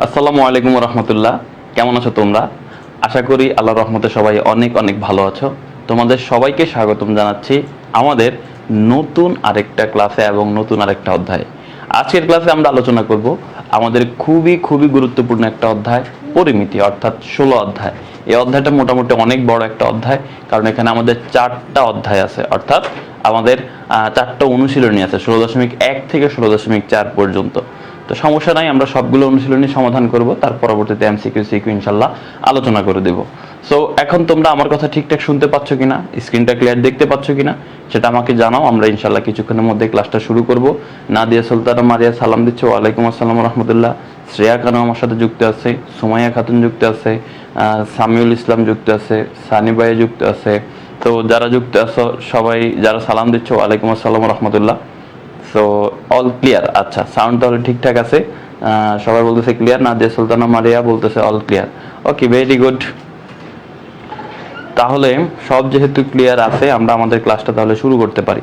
আসসালামু আলাইকুম রহমতুল্লাহ। কেমন আছো তোমরা? আশা করি আল্লাহর রহমতে সবাই অনেক অনেক ভালো আছো। তোমাদের সবাইকে স্বাগতম জানাচ্ছি আমাদের নতুন আরেকটা ক্লাসে এবং নতুন আরেকটা অধ্যায়ে। আজকের ক্লাসে আমরা আলোচনা করব আমাদের খুবই খুবই গুরুত্বপূর্ণ একটা অধ্যায়, পরিমিতি, অর্থাৎ 16 অধ্যায়। এই অধ্যায়টা মোটামুটি অনেক বড় একটা অধ্যায়, কারণ এখানে আমাদের 4টা অধ্যায় আছে, অর্থাৎ আমাদের 4টা অনুশীলনী আছে 16.1 থেকে 16.4 পর্যন্ত। তো সমস্যা নাই, আমরা সবগুলো অনুশীলনী সমাধান করব, তার পরবর্তীতে এমসিকিউ সিকিউ ইনশাল্লাহ আলোচনা করে দেব। সো এখন তোমরা আমার কথা ঠিকঠাক শুনতে পাচ্ছ কিনা, স্ক্রিনটা ক্লিয়ার দেখতে পাচ্ছ কিনা সেটা আমাকে জানাও। আমরা ইনশাল্লাহ কিছুক্ষণের মধ্যে ক্লাসটা শুরু করব। নাদিয়া সুলতানা মারিয়া সালাম দিচ্ছে, ওয়ালাইকুম আসসালাম রহমতুল্লাহ। শ্রেয়া খানও আমার সাথে যুক্ত আছে, সুমাইয়া খাতুন যুক্ত আছে, সামিউল ইসলাম যুক্ত আছে, সানি ভাই যুক্ত আছে। তো যারা যুক্ত আছো সবাই, যারা সালাম দিচ্ছ, ওয়ালাইকুম আসসালাম রহমতুল্লাহ। So all clear? আচ্ছা, সাউন্ড তাহলে ঠিকঠাক আছে, সবাই বলতেছে ক্লিয়ার। নাদিয়া সুলতানা মারিয়া বলতেছে all clear. Okay, very good. তাহলে সব যেহেতু ক্লিয়ার আছে, আমরা আমাদের ক্লাসটা তাহলে শুরু করতে পারি।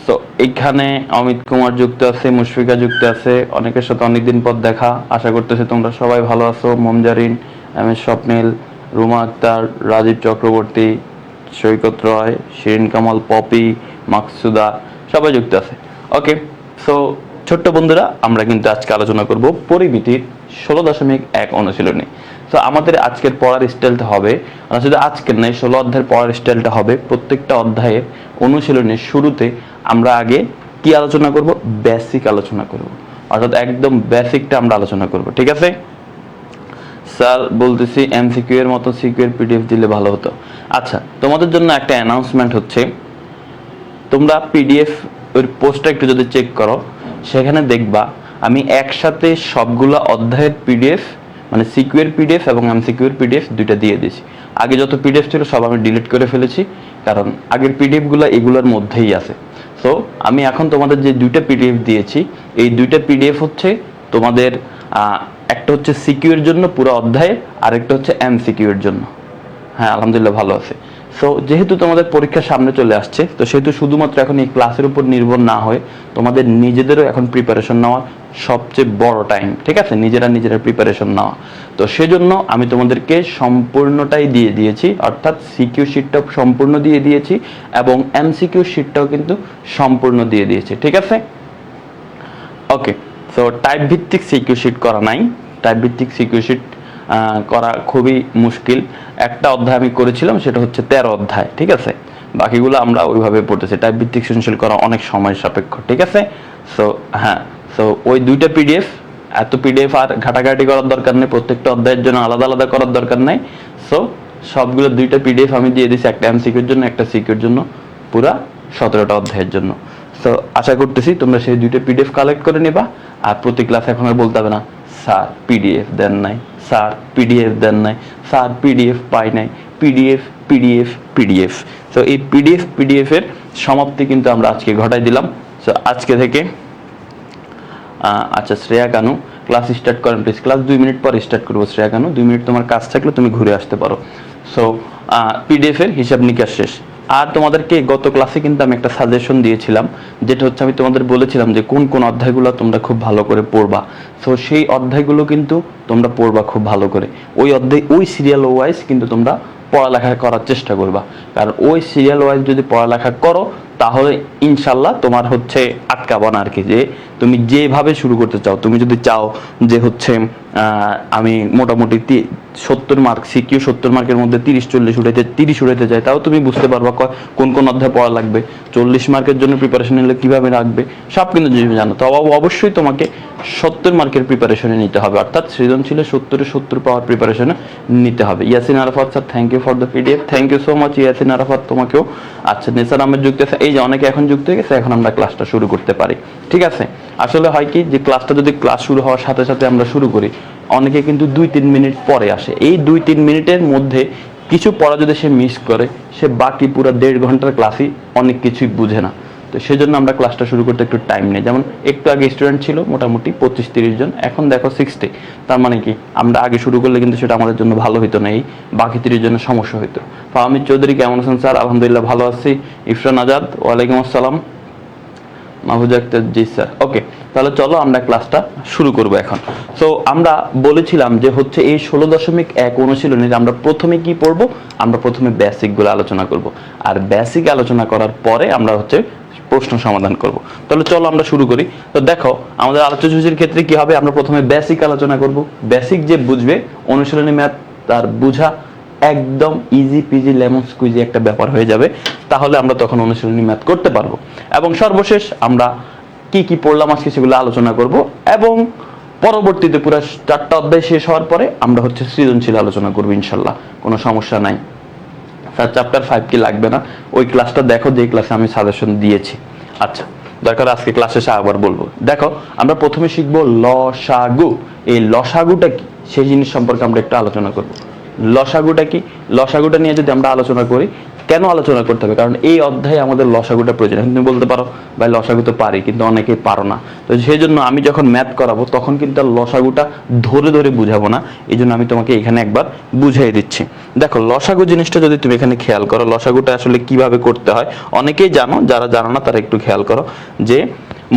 তো এইখানে অমিত কুমার যুক্ত আছে, মুশফিকা যুক্ত আছে, অনেকের সাথে অনেকদিন পর দেখা। আশা করতেছি তোমরা সবাই ভালো আছো। মমজারিন, এম এস স্বপ্নিল, রুমা আক্তার, রাজীব চক্রবর্তী, সৈকত রয়, শিরিন কামাল, পপি, মাকসুদা, সবাই যুক্ত আছে। ওকে, সো ছোট্ট বন্ধুরা, আমরা কিন্তু আজকে আলোচনা করব পরিমিতির 16.1 অনুশীলনী। তো আমাদের আজকের পড়ার স্টাইলটা হবে, শুধু আজকের নয়, 16 অধ্যায়ের পড়ার স্টাইলটা হবে, প্রত্যেকটা অধ্যায়ের অনুশীলনের শুরুতে আমরা আগে কি আলোচনা করব? বেসিক আলোচনা করব, অর্থাৎ একদম বেসিকটা আমরা আলোচনা করব। ঠিক আছে স্যার? বলতেছি এমসিকিউ এর মতো সিকিউ এর পিডিএফ দিলে ভালো হতো। আচ্ছা, তোমাদের জন্য একটা অ্যানাউন্সমেন্ট হচ্ছে, তোমরা পিডিএফ ওই পোস্টটা একটু যদি চেক করো, সেখানে দেখবা আমি একসাথে সবগুলো অধ্যায়ের পিডিএফ, মানে সিকিউ এর পিডিএফ এবং এমসিকিউ এর পিডিএফ দুইটা দিয়ে দিয়েছি। আগে যত পিডিএফ ছিল সব আমি ডিলিট করে ফেলেছি, কারণ আগের পিডিএফগুলো এগুলোর মধ্যেই আছে। সো আমি এখন তোমাদের যে দুইটা পিডিএফ দিয়েছি, এই দুইটা পিডিএফ হচ্ছে তোমাদের, একটা হচ্ছে সিকিউ এর জন্য পুরো অধ্যায়ে, আরেকটা হচ্ছে এমসিকিউ এর জন্য। হ্যাঁ, আলহামদুলিল্লাহ ভালো আছে। সো যেহেতু তোমাদের পরীক্ষার সামনে চলে আসছে, তো সেহেতু শুধুমাত্র এখন এই ক্লাসের উপর নির্ভর না হয়ে তোমাদের নিজেদেরও এখন প্রিপারেশন নেওয়ার সবচেয়ে বড় টাইম। ঠিক আছে, নিজেরা প্রিপারেশন নেওয়া। তো সেজন্য আমি তোমাদেরকে সম্পূর্ণটাই দিয়ে দিয়েছি, অর্থাৎ সিকিউ শিটটা সম্পূর্ণ দিয়ে দিয়েছি এবং এমসিকিউ শিটটাও কিন্তু সম্পূর্ণ দিয়ে দিয়েছি। ঠিক আছে, ওকে। সো টাইপ ভিত্তিক সিকিউ শিট করা নাই, টাইপ ভিত্তিক সিকিউ শিট করা খুবই মুশকিল। একটা অধ্যায় আমি করেছিলাম, সেটা হচ্ছে 13 অধ্যায়। ঠিক আছে, বাকিগুলো আমরা ওইভাবে পড়তেছি। টাইপ ভিত্তিক সৃজনশীল করা অনেক সময় সাপেক্ষ। ঠিক আছে, সো হ্যাঁ, সো ওই দুইটা পিডিএফ, এত পিডিএফ আর ঘাটাঘাটি করার দরকার নেই, প্রত্যেকটা অধ্যায়ের জন্য আলাদা আলাদা করার দরকার নেই। সো সবগুলো দুইটা পিডিএফ আমি দিয়ে দিয়েছি, একটা এমসিকিউর জন্য, একটা সিকিউর জন্য, পুরা 17টা অধ্যায়ের জন্য। তো আশা করতেছি তোমরা সেই দুইটা পিডিএফ কালেক্ট করে নেবা, আর প্রতি ক্লাসে এখন আর বলতে হবে না স্যার পিডিএফ দেন নাই, স্যার পিডিএফ দেন নাই, স্যার পিডিএফ পাই নাই, পিডিএফ পিডিএফ পিডিএফ। তো এই পিডিএফ এর সমাপ্তি কিন্তু আমরা আজকে ঘটাই দিলাম। তো আজকে থেকে আচ্ছা, শ্রেয়া কানু ক্লাস স্টার্ট করেন প্লিজ। ক্লাস 2 মিনিট পর স্টার্ট করবো। শ্রেয়া কানু, 2 মিনিট তোমার কাজ থাকলে তুমি ঘুরে আসতে পারো। সো পিডিএফ এর হিসাব নিকাশ শেষ। আর তোমাদেরকে গত ক্লাসে কিন্তু আমি একটা সাজেশন দিয়েছিলাম, যেটা হচ্ছে আমি তোমাদের বলেছিলাম যে কোন কোন অধ্যায়গুলো তোমরা খুব ভালো করে পড়বা। সো সেই অধ্যায়গুলো কিন্তু তোমরা পড়বা খুব ভালো করে। ওই অধ্যায়, ওই সিরিয়াল ওয়াইজ কিন্তু তোমরা পড়ালেখা করার চেষ্টা করবা, কারণ ওই সিরিয়াল ওয়াইজ যদি পড়ালেখা করো তাহলে ইনশাল্লাহ তোমার হচ্ছে আটকাবো না আর কি। যে তুমি যেভাবে শুরু করতে চাও, তুমি যদি চাও যে হচ্ছে আমি মোটামুটি 70 মার্ক সিকিউ, 70 মার্কের মধ্যে 30-40 উঠাইতে চাই, তাও তুমি বুঝতে পারবা কোন কোন অধ্যায় পড়া লাগবে, 40 মার্কের জন্য প্রিপারেশন নিলে কিভাবে রাখবে, সব কিন্তু যদি জানো, তো অবশ্যই তোমাকে 70 মার্কের প্রিপারেশনে নিতে হবে, অর্থাৎ সৃজনশীলে 70 পাওয়ার প্রিপারেশনে নিতে হবে। Yasin Arafat sir, thank you for the PDF, thank you so much Yasin Arafat, তোমাকেও। আচ্ছা, নেসার আহমেদ যুক্ত আছে, এই যে অনেকে এখন যুক্ত হয়ে গেছে, এখন আমরা ক্লাসটা শুরু করতে পারি। ঠিক আছে, আসলে হয় কি যে ক্লাসটা যদি ক্লাস শুরু হওয়ার সাথে সাথে আমরা শুরু করি, অনেকে কিন্তু 2-3 মিনিট পরে আসে। এই 2-3 মিনিটের মধ্যে কিছু পড়া যদি সে মিস করে, সে বাকি পুরো 1.5 ঘন্টার ক্লাসই অনেক কিছুই বুঝে না। তো সেজন্য আমরা ক্লাসটা শুরু করতে একটু টাইম নেই। যেমন একটু আগে স্টুডেন্ট ছিল মোটামুটি 25-30 জন, এখন দেখো 60। তার মানে কি আমরা আগে শুরু করলে কিন্তু সেটা আমাদের জন্য ভালো হতো না, এই বাকি 30 জনের সমস্যা হতো। ফাহমিদ চৌধুরী, কেমন আছেন স্যার? আলহামদুলিল্লাহ ভালো আছি। ইফরান আজাদ, ওয়ালাইকুম আসসালাম। মাহফুজা আক্তার, জি স্যার। ওকে, তাহলে চলো আমরা ক্লাসটা শুরু করব এখন। সো আমরা বলেছিলাম যে হচ্ছে এই 16.1 অনুশীলনীর আমরা প্রথমে কি পড়ব, আমরা প্রথমে বেসিকগুলো আলোচনা করব, আর বেসিক আলোচনা করার পরে আমরা হচ্ছে প্রশ্ন সমাধান করব। তাহলে চলো আমরা শুরু করি। তো দেখো আমাদের আলোচ্য সূচির ক্ষেত্রে কি হবে, আমরা প্রথমে বেসিক আলোচনা করব। বেসিক যে বুঝবে অনুশীলনী ম্যাথ তার বুঝা একদম ইজি পিজি লেমন স্কুইজি একটা ব্যাপার হয়ে যাবে, তাহলে আমরা তখন অনুশীলনী ম্যাথ করতে পারবো। এবং সর্বশেষ আমরা কি কি পড়লাম আজকে সেগুলো আলোচনা করব, এবং পরবর্তীতে পুরো 4টা অধ্যায় শেষ হওয়ার পরে আমরা হচ্ছে সৃজনশীল আলোচনা করব ইনশাল্লাহ, কোনো সমস্যা নাই। স্যার চ্যাপ্টার 5 কি লাগবে না, ওই ক্লাসটা দেখো যে ক্লাসে আমি সাজেশন দিয়েছি। আচ্ছা, দরকার আজকে ক্লাস শেষে আবার বলবো। দেখো আমরা প্রথমে শিখবো লসাগু। এই লসাগুটা কি সেই জিনিস সম্পর্কে আমরা একটু আলোচনা করব। লসাগুটা কি, লসাগুটা নিয়ে যদি আমরা আলোচনা করি, কেন আলোচনা করতে হবে, কারণ এই অধ্যায়ে আমাদের লসাগুটা প্রয়োজন। তুমি বলতে পারো ভাই লসাগু তো পারি, কিন্তু অনেকেই পারো না। তো সেই জন্য আমি যখন ম্যাথ করাবো তখন কিন্তু লসাগুটা ধরে ধরে বুঝাবো না, এই জন্য আমি তোমাকে এখানে একবার বুঝিয়ে দিচ্ছি। দেখো লসাগু জিনিসটা যদি তুমি এখানে খেয়াল করো, লসাগুটা আসলে কিভাবে করতে হয় অনেকেই জানো, যারা জানো না তারা একটু খেয়াল করো। যে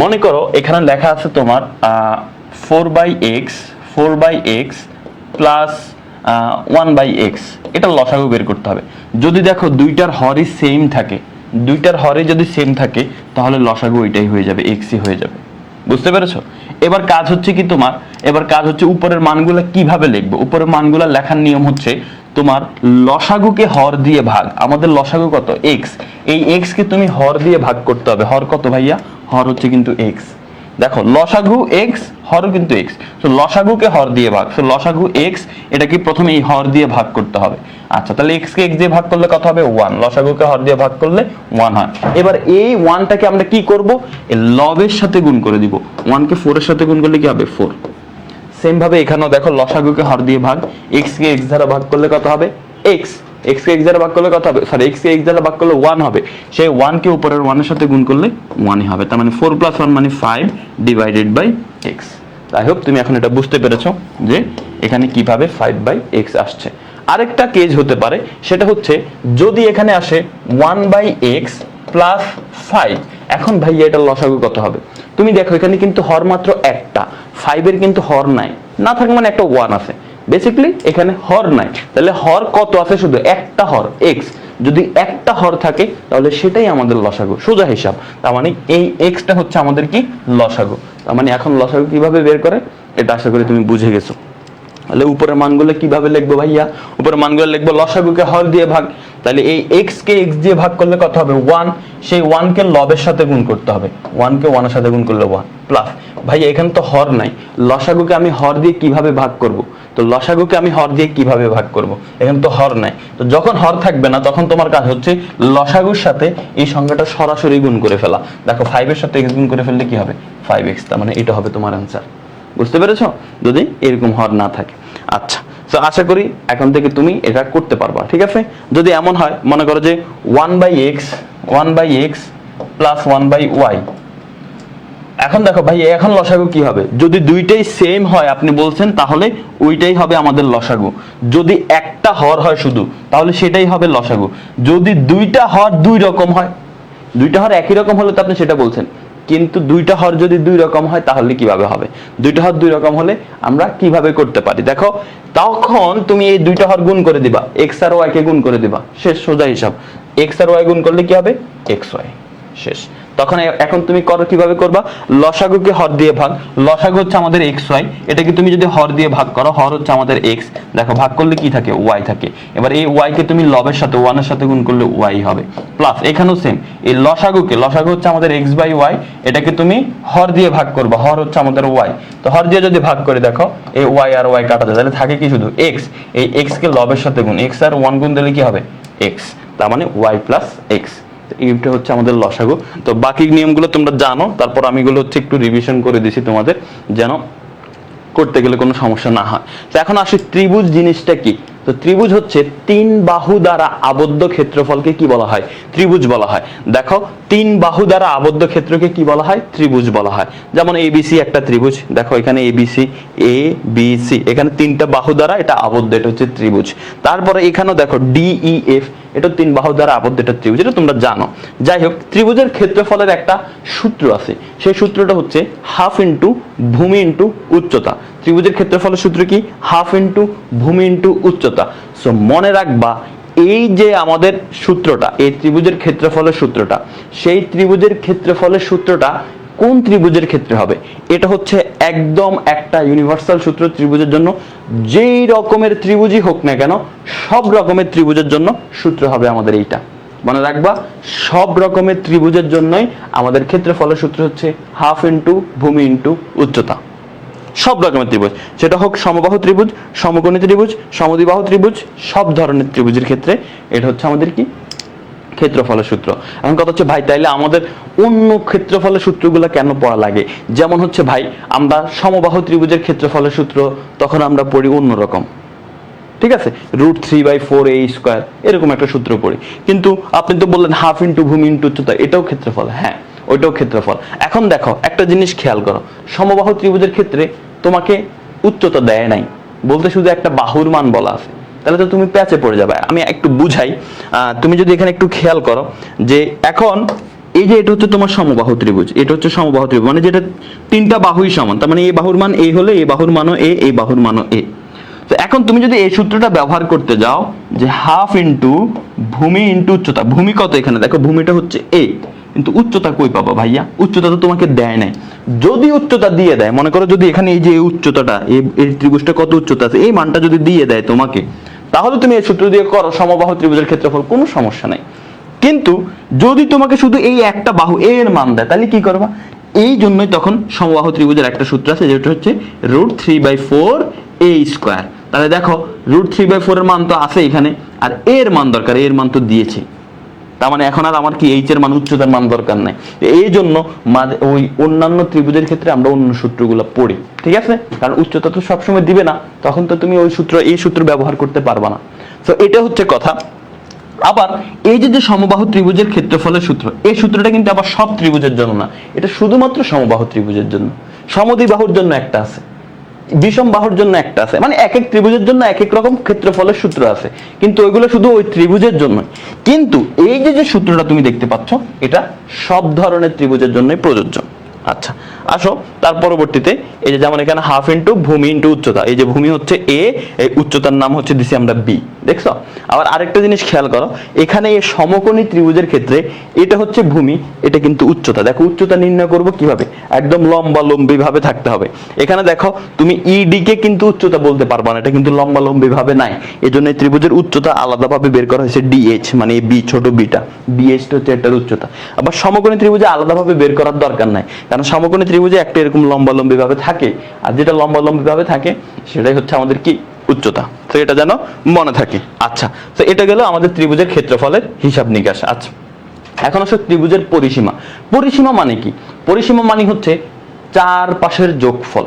মনে করো এখানে লেখা আছে তোমার 4/x প্লাস 1/x, এটা লসাগু বের করতে হবে। যদি দেখো দুইটার হরই সেম থাকে, দুইটার হরে যদি সেম থাকে তাহলে লসাগু ওইটাই হয়ে যাবে, এক্সই হয়ে যাবে। বুঝতে পেরেছো? এবার কাজ হচ্ছে কি তোমার, এবার কাজ হচ্ছে উপরের মানগুলো কিভাবে লিখবো। উপরের মানগুলো লেখার নিয়ম হচ্ছে তোমার লসাগুকে হর দিয়ে ভাগ। আমাদের লসাগু কত? এক্স। এই এক্স কে তুমি হর দিয়ে ভাগ করতে হবে। হর কত ভাইয়া? হর হচ্ছে কিন্তু এক্স। দেখো লসাগু এক্স, হর কিন্তু এক্স, তো লসাগুকে হর দিয়ে ভাগ। তো লসাগু এক্স, এটাকে প্রথমে এই হর দিয়ে ভাগ করতে হবে। আচ্ছা, তাহলে এক্স কে এক্স দিয়ে ভাগ করলে কত হবে? 1। লসাগুকে হর দিয়ে ভাগ করলে 1 হয়। এবার এই 1টাকে আমরা কি করব? এই লবের সাথে গুণ করে দিব। 1 কে 4 এর সাথে গুণ করলে কি হবে? 4। সেম ভাবে এখানেও দেখো লসাগুকে হর দিয়ে ভাগ, এক্স কে এক্স দ্বারা ভাগ করলে কত হবে? এক্স। এক্স কে এক্স দ্বারা ভাগ করলে কত হবে? সরি, এক্স কে এক্স দ্বারা ভাগ করলে 1 হবে। সেই 1 কে উপরের 1 এর সাথে গুণ করলে 1ই হবে। তার মানে 4 + 1 মানে 5 divided by x। I hope তুমি এখন এটা বুঝতে পেরেছো যে এখানে কিভাবে 5/x আসছে। আরেকটা কেস হতে পারে, সেটা হচ্ছে যদি এখানে আসে 1/x প্লাস 5। এখন ভাইয়া এটা লসাগু কত হবে? তুমি দেখো এখানে কিন্তু হর মাত্র একটা, 5 এর কিন্তু হর নাই, না থাকে মানে একটা 1 আছে। বেসিক্যালি এখানে হর নাই, তাহলে হর কত আছে? শুধু একটা হর, x। যদি একটা হর থাকে তাহলে সেটাই আমাদের লসাগু, সোজা হিসাব। তার মানে এই এক্সটা হচ্ছে আমাদের কি? লসাগু। তার মানে এখন লসাগু কিভাবে বের করে এটা আশা করি তুমি বুঝে গেছো। তাহলে উপরের মানগুলো কিভাবে লিখবো ভাইয়া? উপরের মানগুলো লিখবো লসাগুকে হর দিয়ে ভাগ। তাহলে এই x কে x দিয়ে ভাগ করলে কত হবে? 1। সেই 1 কে লবের সাথে গুণ করতে হবে। 1 কে 1 এর সাথে গুণ করলে 1 প্লাস। ভাইয়া এখানে তো হর নাই, লসাগুকে আমি হর দিয়ে কিভাবে ভাগ করব? তো লসাগুকে আমি হর দিয়ে কিভাবে ভাগ করব? এখানে তো হর নাই। তো যখন হর থাকবে না তখন তোমার কাজ হচ্ছে লসাগুর সাথে এই সংখ্যাটা সরাসরি গুণ করে ফেলা। দেখো 5 এর সাথে x গুণ করে ফেললে কি হবে? 5x। তার মানে এটা হবে তোমার आंसर। বুঝতে পেরেছো? যদি এরকম হর না থাকে। আচ্ছা, তো আশা করি এখন থেকে তুমি এটা করতে পারবা, ঠিক আছে? যদি এমন হয় মনে করো যে 1/x প্লাস 1/y। এখন দেখো ভাই এখন লসাগু কি হবে? যদি দুইটাই সেম হয় আপনি বলছেন, তাহলে ওইটাই হবে আমাদের লসাগু। যদি একটা হর হয় শুধু, তাহলে সেটাই হবে লসাগু। যদি দুইটা হর দুই রকম হয়, দুইটা হর একই রকম হলে তো আপনি সেটা বলছেন, কিন্তু দুইটা হর যদি দুই রকম হয় তাহলে কিভাবে হবে? দুইটা হর দুই রকম হলে আমরা কিভাবে করতে পারি দেখো, তখন তুমি এই দুইটা হর গুণ করে দিবা, x আর y কে গুণ করে দিবা, শেষ, সোজা হিসাব। x আর y গুণ করলে কি হবে? xy, শেষ। তখন এখন তুমি করো কিভাবে করবা? লসাগুকে হর দিয়ে ভাগ। লসাগু হচ্ছে আমাদের xy, এটাকে তুমি যদি হর দিয়ে ভাগ করো, হর হচ্ছে আমাদের x, দেখো ভাগ করলে কি থাকে? y থাকে। এবার এই y কে তুমি লবের সাথে 1 এর সাথে গুণ করলে y হবে, প্লাস এখানেও সেম। এই লসাগুকে, লসাগু হচ্ছে আমাদের x/y, এটাকে তুমি হর দিয়ে ভাগ করবা, হর হচ্ছে আমাদের y। তো হর দিয়ে যদি ভাগ করে দেখো এই y আর y কাটা যায়, তাহলে থাকে কি? শুধু x। এই x কে লবের সাথে গুণ, x আর 1 গুণ দিলে কি হবে? x। তার মানে y + x। এইটা হচ্ছে আমাদের লসাগু। তো বাকি নিয়মগুলো তোমরা জানো, তারপর আমি এগুলো হচ্ছে একটু রিভিশন করে দিছি তোমাদের, যেন করতে গেলে কোনো সমস্যা না হয়। তো এখন আসি ত্রিভুজ জিনিসটা কি। তো ত্রিভুজ হচ্ছে তিন বাহু দ্বারা আবদ্ধ ক্ষেত্রফলকে কি বলা হয়? ত্রিভুজ বলা হয়। দেখো তিন বাহু দ্বারা আবদ্ধ ক্ষেত্রকে কি বলা হয়? ত্রিভুজ বলা হয়। যেমন ABC একটা ত্রিভুজ, দেখো এখানে ABC, ABC, এখানে তিনটা বাহু দ্বারা এটা আবদ্ধ, এটা হচ্ছে ত্রিভুজ। তারপরে এখানেও দেখো DEF, এটা 3 বাহু দ্বারা আবদ্ধ একটা ত্রিভুজ, এটা তোমরা জানো। যাই হোক, ত্রিভুজের ক্ষেত্রফলের একটা সূত্র আছে, সেই সূত্রটা হচ্ছে হাফ ইন্টু ভূমি ইন্টু উচ্চতা। ত্রিভুজের ক্ষেত্রফলের সূত্র কি? হাফ ইন্টু ভূমি ইন্টু উচ্চতা। সো মনে রাখবা, এই যে আমাদের সূত্রটা, এই ত্রিভুজের ক্ষেত্রফলের সূত্রটা, সেই ত্রিভুজের ক্ষেত্রফলের সূত্রটা কোন ত্রিভুজের ক্ষেত্রে হবে? এটা হচ্ছে একদম একটা ইউনিভার্সাল সূত্র ত্রিভুজের জন্য। যেই রকমের ত্রিভুজই হোক না কেন, সব রকমের ত্রিভুজের জন্য সূত্র হবে আমাদের এইটা। মনে রাখবা, সব রকমের ত্রিভুজের জন্যই আমাদের ক্ষেত্রফলের সূত্র হচ্ছে হাফ ইন্টু ভূমি ইন্টু উচ্চতা। সব রকমের ত্রিভুজ, সেটা হোক সমবাহু ত্রিভুজ, সমকোণী ত্রিভুজ, সমদ্বিবাহু ত্রিভুজ, সব ধরনের ত্রিভুজের ক্ষেত্রে এটা হচ্ছে আমাদের কি? ক্ষেত্রফলের সূত্র। এখন কথা হচ্ছে ভাই, তাইলে আমাদের অন্য ক্ষেত্রফলের সূত্রগুলো কেন পড়া লাগে? যেমন হচ্ছে ভাই, আমরা সমবাহু ত্রিভুজের ক্ষেত্রফলের সূত্র তখন আমরা পড়ি অন্যরকম, ঠিক আছে, √3/4a², এরকম একটা সূত্র পড়ি। কিন্তু আপনি তো বললেন হাফ ইন্টু ভূমি ইন্টু উচ্চতা, এটাও ক্ষেত্রফল। হ্যাঁ, ওইটাও ক্ষেত্রফল। এখন দেখো, একটা জিনিস খেয়াল করো, সমবাহু ত্রিভুজের ক্ষেত্রে তোমাকে উচ্চতা দেয় নাই, বলতে শুধু একটা বাহুর মান বলা আছে, তাহলে তো তুমি প্যাচে পড়ে যাবে। আমি একটু বুঝাই, তুমি যদি এখানে একটু খেয়াল করো যে এখন এই যে এটা হচ্ছে তোমার সমবাহু ত্রিভুজ, এটা হচ্ছে সমবাহু ত্রিভুজ, মানে যেটা 3টা বাহুই সমান, তার মানে এই বাহুর মান এ হলে এই বাহুর মানও এ, এই বাহুর মানও এ। তো এখন তুমি যদি এই সূত্রটা ব্যবহার করতে যাও যে হাফ ইন্টু ভূমি ইন্টু উচ্চতা, ভূমি কত? এখানে দেখো ভূমিটা হচ্ছে এ, কিন্তু উচ্চতা কই পাবো ভাইয়া? উচ্চতা তো তোমাকে দেয় নাই। যদি উচ্চতা দিয়ে দেয়, মনে করো যদি এখানে এই যে উচ্চতাটা, এই ত্রিভুজটা কত উচ্চতা আছে, এই মানটা যদি দিয়ে দেয় তোমাকে, তাহলে তুমি এই সূত্র দিয়ে করো সমবাহু ত্রিভুজের ক্ষেত্রফল, কোনো সমস্যা নাই। কিন্তু যদি তোমাকে শুধু এই একটা বাহু এর মান দেয়, তাহলে কি করবা? এই জন্যই তখন সমবাহু ত্রিভুজের একটা সূত্র আছে, যেটা হচ্ছে √3/4a²। তাহলে দেখো, √3/4 এর মান তো আছে এখানে, আর এর মান দরকার, এর মান তো দিয়েছে, তার মানে এখন আর আমার কি এইচ এর মান, উচ্চতার মান দরকার নাই। এই জন্য ওই অন্যান্য ত্রিভুজের ক্ষেত্রে আমরা অন্য সূত্রগুলো পড়ি, ঠিক আছে? কারণ উচ্চতা তো সবসময় দিবে না, তখন তো তুমি ওই সূত্র, এই সূত্র ব্যবহার করতে পারবা না। তো এটা হচ্ছে কথা। আবার এই যে সমবাহু ত্রিভুজের ক্ষেত্রফলের সূত্র, এই সূত্রটা কিন্তু আবার সব ত্রিভুজের জন্য না, এটা শুধুমাত্র সমবাহু ত্রিভুজের জন্য। সমদ্বিবাহুর জন্য একটা আছে, বিষম বাহুর জন্য একটা আছে, মানে এক এক ত্রিভুজের জন্য এক এক রকম ক্ষেত্রফলের সূত্র আছে, কিন্তু ওইগুলো শুধু ওই ত্রিভুজের জন্য। কিন্তু এই যে সূত্রটা তুমি দেখতে পাচ্ছ, এটা সব ধরনের ত্রিভুজের জন্যই প্রযোজ্য। আচ্ছা, আসো তার পরবর্তীতে এই যে যেমন এখানে হাফ ইন্টু ভূমি ইন্টু উচ্চতা, এই যে ভূমি হচ্ছে এ, এই উচ্চতার নাম হচ্ছে দিছি আমরা বি, দেখছো? আবার আরেকটা জিনিস খেয়াল করো, এখানে এই সমকোণী ত্রিভুজের ক্ষেত্রে এটা হচ্ছে ভূমি, এটা কিন্তু উচ্চতা। দেখো উচ্চতা নির্ণয় করব কিভাবে? একদম লম্বালম্বি ভাবে থাকতে হবে। এখানে দেখো তুমি ইডি কে কিন্তু উচ্চতা বলতে পারবা না, এটা কিন্তু লম্বালম্বি ভাবে নাই, এজন্য এই ত্রিভুজের উচ্চতা আলাদাভাবে বের করা হয়েছে ডিএইচ, মানে এই বি ছোট বিটা, বিএইচ হচ্ছে এটার উচ্চতা। আবার সমকোণী ত্রিভুজে আলাদাভাবে বের করার দরকার নাই, কারণ সমকোণী ত্রিভুজে একটা এরকম লম্বালম্বি ভাবে থাকে, আর যেটা লম্বালম্বি ভাবে থাকে সেটাই হচ্ছে আমাদের কি? উচ্চতা। তো এটা যেন মনে থাকে। আচ্ছা, তো এটা গেল আমাদের ত্রিভুজের ক্ষেত্রফলের হিসাব নিকাশ। আচ্ছা, এখন আসলে ত্রিভুজের পরিসীমা। পরিসীমা মানে কি? পরিসীমা মানে হচ্ছে চার পাশের যোগফল।